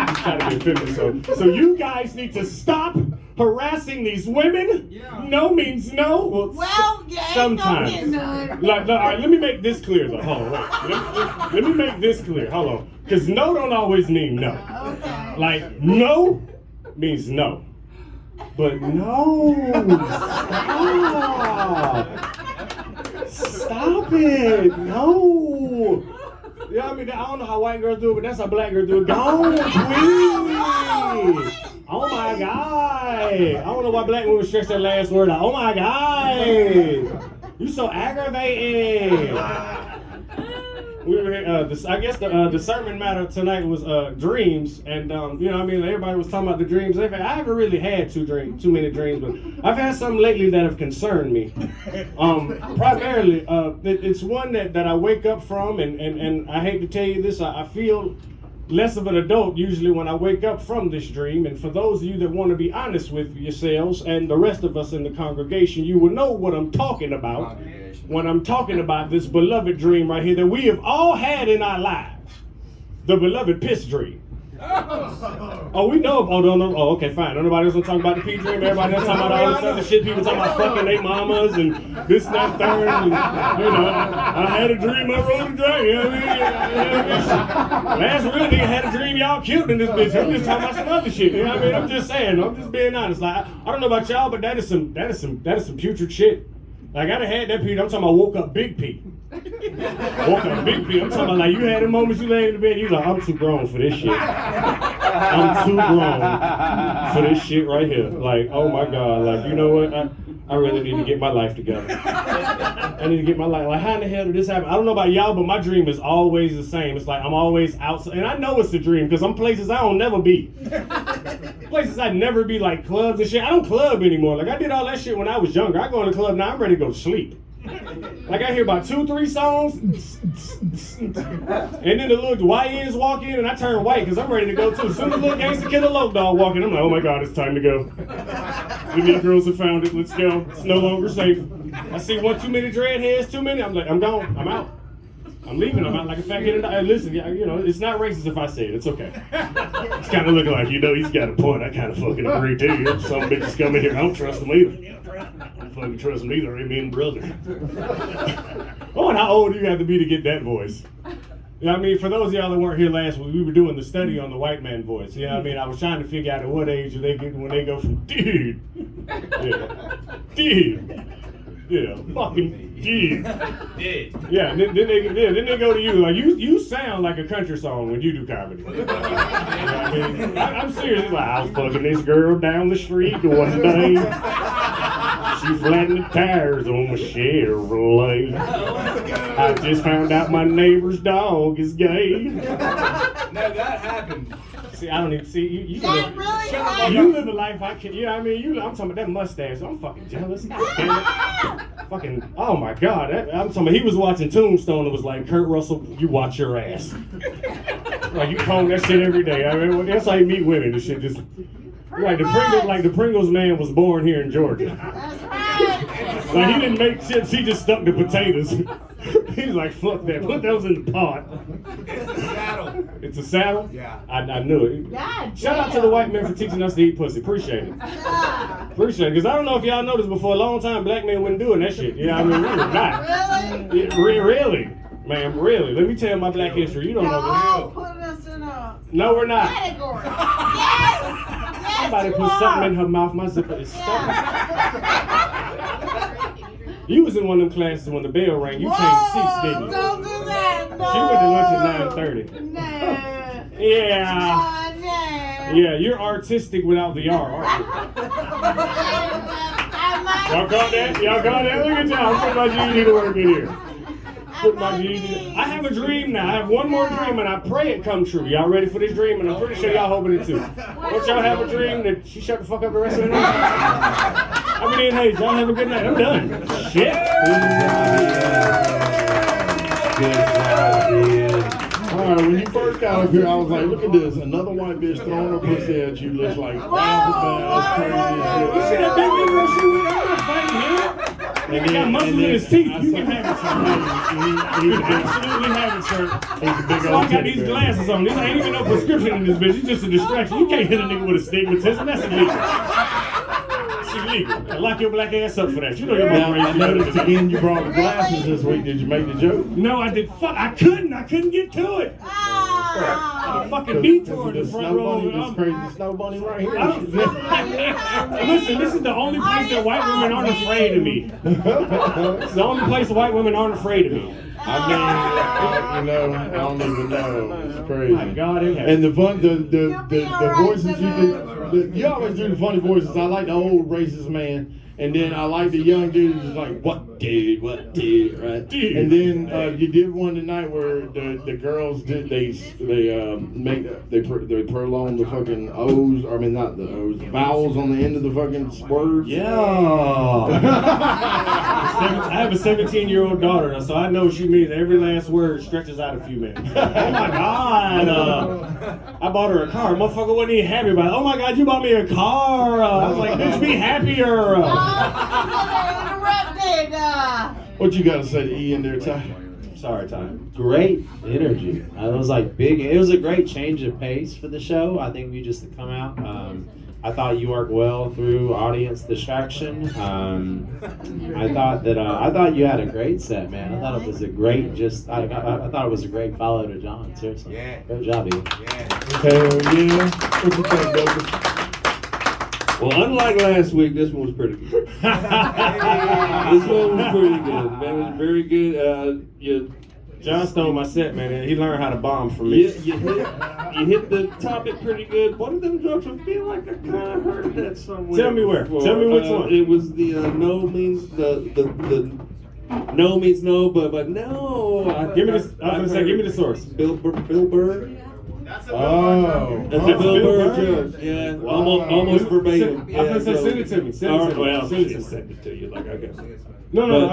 Speaker 9: mean? Trying to be a feminist. So you guys need to stop harassing these women. No means no.
Speaker 2: Well, yeah,
Speaker 9: sometimes.
Speaker 2: don't get none.
Speaker 9: All right, let me make this clear though. Hold on, wait. Let me make this clear. Hold on. Because no don't always mean no.
Speaker 2: Okay.
Speaker 11: Like, no means no. But no, stop it, no. Yeah, I mean, I don't know how white girls do it, but that's how black girls do it. Go on, please. Oh my God. I don't know why black women stretch that last word out. Oh my God. You so aggravating. We were here, I guess the sermon matter tonight was dreams, and you know, I mean, everybody was talking about the dreams. I haven't really had too many dreams, but I've had some lately that have concerned me. Primarily, it's one that I wake up from, and I hate to tell you this, I feel less of an adult usually when I wake up from this dream. And for those of you that want to be honest with yourselves and the rest of us in the congregation, you will know what I'm talking about when I'm talking about this beloved dream right here that we have all had in our lives. The beloved piss dream. Oh, we know. Oh, no. Oh, okay, fine. Nobody else will talk about the pee dream. Everybody else talking about all this other shit. People talking about fucking their mamas and this and that third. And, you know, I had a dream I rode a dragon. You know what I mean? Last real nigga had a dream y'all killed in this bitch. I'm just talking about some other shit. You know what I mean? I'm just saying. I'm just being honest. Like, I don't know about y'all, but that is some putrid shit. Like, I done had that pee. I'm talking about woke up big pee. Woke up big pee. I'm talking about like you had a moment you lay in the bed, you like, I'm too grown for this shit. I'm too grown for this shit right here. Like, oh my God, like, you know what? I really need to get my life together. I need to get my life. Like, how in the hell did this happen? I don't know about y'all, but my dream is always the same. It's like I'm always outside, and I know it's a dream because I'm places I don't never be. Places I'd never be, like clubs and shit. I don't club anymore. Like, I did all that shit when I was younger. I go in the club now, I'm ready to go to sleep. Like, I hear about 2-3 songs, and then the little YNs walk in, and I turn white because I'm ready to go too. As soon as the little gangster kid, a low dog walk in, I'm like, oh my God, it's time to go. The Negroes have found it. Let's go. It's no longer safe. I see one too many dreadheads, too many. I'm like, I'm gone. I'm out. I'm leaving. I'm out like a fat kid. Listen, you know, it's not racist if I say it. It's okay. It's kind of looking like, you know, he's got a point. I kind of fucking agree too. Some bitches come in here. I don't trust them either. I don't fucking trust them either. They mean brother. Oh, and how old do you have to be to get that voice? You know what I mean? For those of y'all that weren't here last week, we were doing the study on the white man voice. You know what I mean? I was trying to figure out at what age do they get when they go from dude. Yeah. Dude. Yeah, fucking dude. Yeah, then they go to you. Like, you sound like a country song when you do comedy. You know what I mean? I'm serious. It's like, I was fucking this girl down the street one day. She flattened the tires on my Chevrolet. I just found out my neighbor's dog is gay.
Speaker 3: Now that happened.
Speaker 11: See, I don't even see you.
Speaker 2: That really happened.
Speaker 11: You live a life I can't. You know what I mean? I'm talking about that mustache. I'm fucking jealous. Fucking, oh my God. I'm talking about, he was watching Tombstone and was like, Kurt Russell, you watch your ass. Like, you comb that shit every day. I mean, that's how you meet women. This shit just, like the Pringles man was born here in Georgia.
Speaker 2: That's right.
Speaker 11: Like, he didn't make chips, he just stuck the potatoes. He's like, fuck that, put those in the pot.
Speaker 3: It's a saddle.
Speaker 11: It's a saddle?
Speaker 3: Yeah.
Speaker 11: I knew it.
Speaker 2: God
Speaker 11: Shout out to the white men for teaching us to eat pussy. Appreciate it.
Speaker 2: damn.
Speaker 11: Appreciate it. Because I don't know if y'all noticed before, a long time black men wasn't doing that shit. Yeah, I mean, we were not.
Speaker 2: Really?
Speaker 11: Really? Man, really. Let me tell you my black history. You don't know
Speaker 2: Y'all
Speaker 11: this.
Speaker 2: putting us in a
Speaker 11: No, we're not.
Speaker 2: category. Yes! Yes,
Speaker 11: Somebody
Speaker 2: you
Speaker 11: put
Speaker 2: are.
Speaker 11: something in her mouth. My zipper is stuck.
Speaker 2: Yeah.
Speaker 11: You was in one of them classes when the bell rang. You changed seats, didn't you?
Speaker 2: Don't do that. No.
Speaker 11: She went to lunch at 9:30.
Speaker 2: No.
Speaker 11: Yeah.
Speaker 2: Oh, no.
Speaker 11: Yeah, you're artistic without the R, aren't you? Y'all caught that? Y'all caught that? Look at y'all. I'm putting my GED to work in here. Put my GED. I have a dream now. I have one more dream, and I pray it come true. Y'all ready for this dream? And I'm pretty sure y'all hoping it too. Don't y'all have a dream that she shut the fuck up the rest of the night? I mean, hey, y'all have a good night. I'm done. Shit.
Speaker 1: Good job, dude. All right, when you first got up here, I was like, look at this. Another white bitch throwing her pussy at you. Looks like, that's crazy as shit.
Speaker 11: You see that big Negro shit with her? I'm not fighting him. He got muscles in his teeth. You can have it, sir. You can absolutely have it, sir. So I got these glasses on. There ain't even no prescription in this bitch. It's just a distraction. You can't hit a nigga with astigmatism. That's illegal. It's illegal. Lock your black ass up for that. You know you're
Speaker 1: Now,
Speaker 11: born
Speaker 1: I
Speaker 11: raised
Speaker 1: noticed again you brought the glasses this week. Did you make the joke?
Speaker 11: No, I did. Fuck, I couldn't get to it.
Speaker 2: Ah.
Speaker 11: A fucking detour in the
Speaker 1: This
Speaker 11: front
Speaker 1: snow
Speaker 11: row.
Speaker 1: bunny,
Speaker 11: and
Speaker 1: this
Speaker 11: I'm-
Speaker 1: crazy snow bunny right here.
Speaker 11: I don't Listen, this is the only place that white women aren't afraid of me. It's the only place white women aren't afraid of me.
Speaker 1: I mean, I don't even know. It's crazy.
Speaker 11: My God, it has.
Speaker 1: And the
Speaker 2: be all right,
Speaker 1: voices you do, you always do the funny voices. I like the old racist man, and then I like the young dude who's like, what dude, right? And then you did one tonight where the girls did they prolong the fucking O's, I mean not the O's, the vowels on the end of the fucking words.
Speaker 11: I have a 17-year-old daughter, so I know she means every last word stretches out a few minutes. Oh my God! I bought her a car. Motherfucker wasn't even happy about it. Oh my God, you bought me a car! I was like, bitch, be happier!
Speaker 2: Interrupted.
Speaker 1: What you got to say to E in there, Ty?
Speaker 11: Sorry, Ty.
Speaker 6: Great energy. It was like big. It was a great change of pace for the show. I think we just to come out. I thought you worked well through audience distraction. I thought you had a great set, man. I thought it was a great. I thought it was a great follow to John. Seriously.
Speaker 12: Yeah.
Speaker 6: Great job, Ian.
Speaker 1: Hell yeah. What you think, Douglas?
Speaker 7: Well, unlike last week, this one was pretty good. This one was pretty good. Man, it was very good.
Speaker 11: John stole my set, man. He learned how to bomb from me.
Speaker 7: You hit the topic pretty good. One of them jokes, I feel like I kind of heard that somewhere.
Speaker 11: Tell me where.
Speaker 7: Before.
Speaker 11: Tell me which one.
Speaker 7: It was the no means the no means no, but no.
Speaker 11: Give me the source.
Speaker 7: Bill Burr.
Speaker 1: Oh.
Speaker 7: That's a Bill Burr joke. Yeah,
Speaker 1: Wow.
Speaker 7: almost verbatim.
Speaker 11: I'm gonna say send it to me. Send it to me.
Speaker 7: Well,
Speaker 11: Send it to me.
Speaker 7: send it to you. Like I guess.
Speaker 11: No.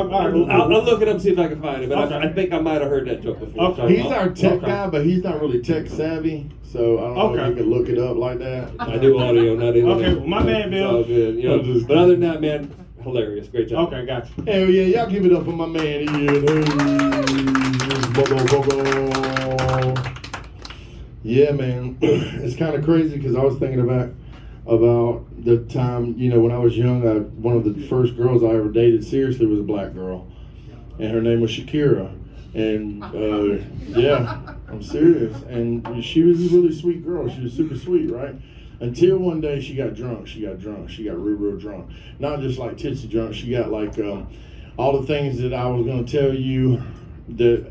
Speaker 7: I'll look it up, see if I can find it. But
Speaker 11: Okay.
Speaker 7: I think I might have heard that joke before.
Speaker 11: Okay.
Speaker 1: He's our tech guy, but he's not really tech savvy, so I don't know if you can look it up like that.
Speaker 7: I do audio, not internet.
Speaker 11: Okay, well, my man, Bill.
Speaker 7: It's all good. You know, but other than that, man, hilarious. Great job.
Speaker 11: Okay, gotcha.
Speaker 1: Hell yeah, y'all give it up for my man Ian. Yeah, man, it's kind of crazy because I was thinking about the time, when I was young. One of the first girls I ever dated seriously was a black girl, and her name was Shakira. And yeah, I'm serious. And she was a really sweet girl. She was super sweet, right? Until one day she got drunk. She got real drunk. Not just like tipsy drunk. She got like all the things that I was going to tell you that,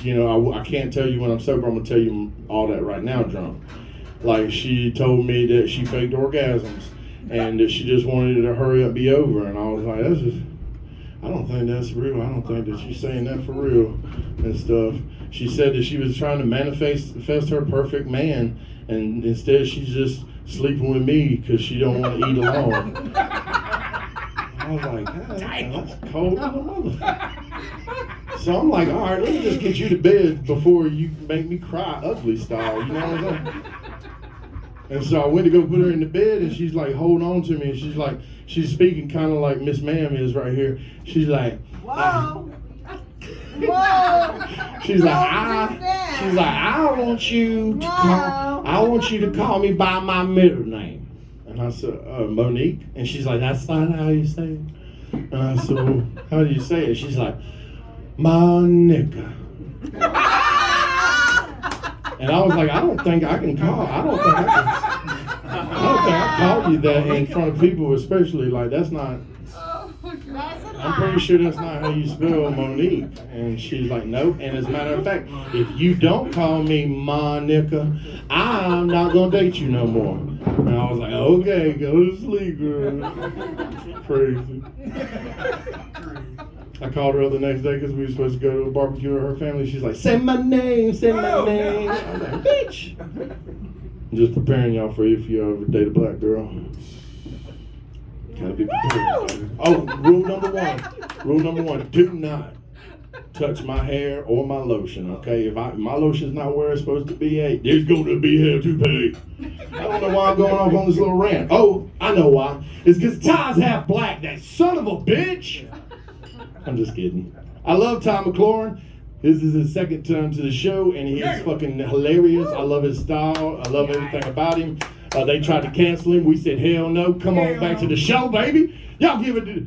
Speaker 1: I can't tell you when I'm sober. I'm going to tell you all that right now drunk. Like she told me that she faked orgasms and that she just wanted it to hurry up, be over. And I was like, I don't think that's real. I don't think that she's saying that for real and stuff. She said that she was trying to manifest her perfect man, and instead she's just sleeping with me because she don't want to eat alone. I was like, God, that's cold as a mother. So I'm like, all right, let me just get you to bed before you make me cry ugly style. You know what I'm saying? And so I went to go put her in the bed, and she's like holding on to me, and she's speaking kind of like Miss Ma'am is right here. She's like,
Speaker 2: Whoa. Whoa.
Speaker 1: She's like, I want you to call me by my middle name. And I said, Monique. And she's like, that's not how you say it. And I said, well, how do you say it? She's like, Monica. And I was like, I don't think I can call you that in front of people, especially like that's not. I'm pretty sure that's not how you spell Monique. And she's like, nope. And as a matter of fact, if you don't call me Monica, I'm not gonna date you no more. And I was like, okay, go to sleep, girl. Crazy. I called her up the next day because we were supposed to go to a barbecue with her family. She's like, say my name, say my name. I was like, bitch. I'm just preparing y'all for if you ever date a black girl. Gotta be prepared. Oh, rule number one, do not touch my hair or my lotion, okay? If my lotion's not where it's supposed to be at, there's gonna be hell to pay. I don't know why I'm going off on this little rant. Oh, I know why. It's because Ty's half black, that son of a bitch. I'm just kidding. I love Ty Mclaurin. This is his second time to the show, and he is fucking hilarious. I love his style. I love everything about him. They tried to cancel him. We said, hell no. Come on back to the show, baby. Y'all give it to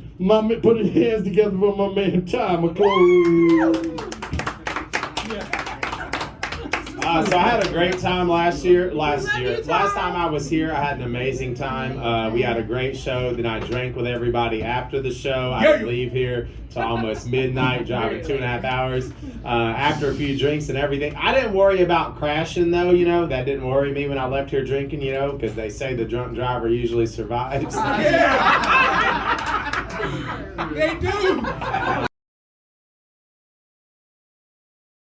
Speaker 1: put his hands together for my man Ty Mclaurin.
Speaker 6: So I had a great time last time I was here, I had an amazing time. We had a great show. Then I drank with everybody after the show. I would leave here till almost midnight, driving 2.5 hours. After a few drinks and everything, I didn't worry about crashing though. You know, that didn't worry me when I left here drinking. You know, because they say the drunk driver usually survives.
Speaker 9: They do.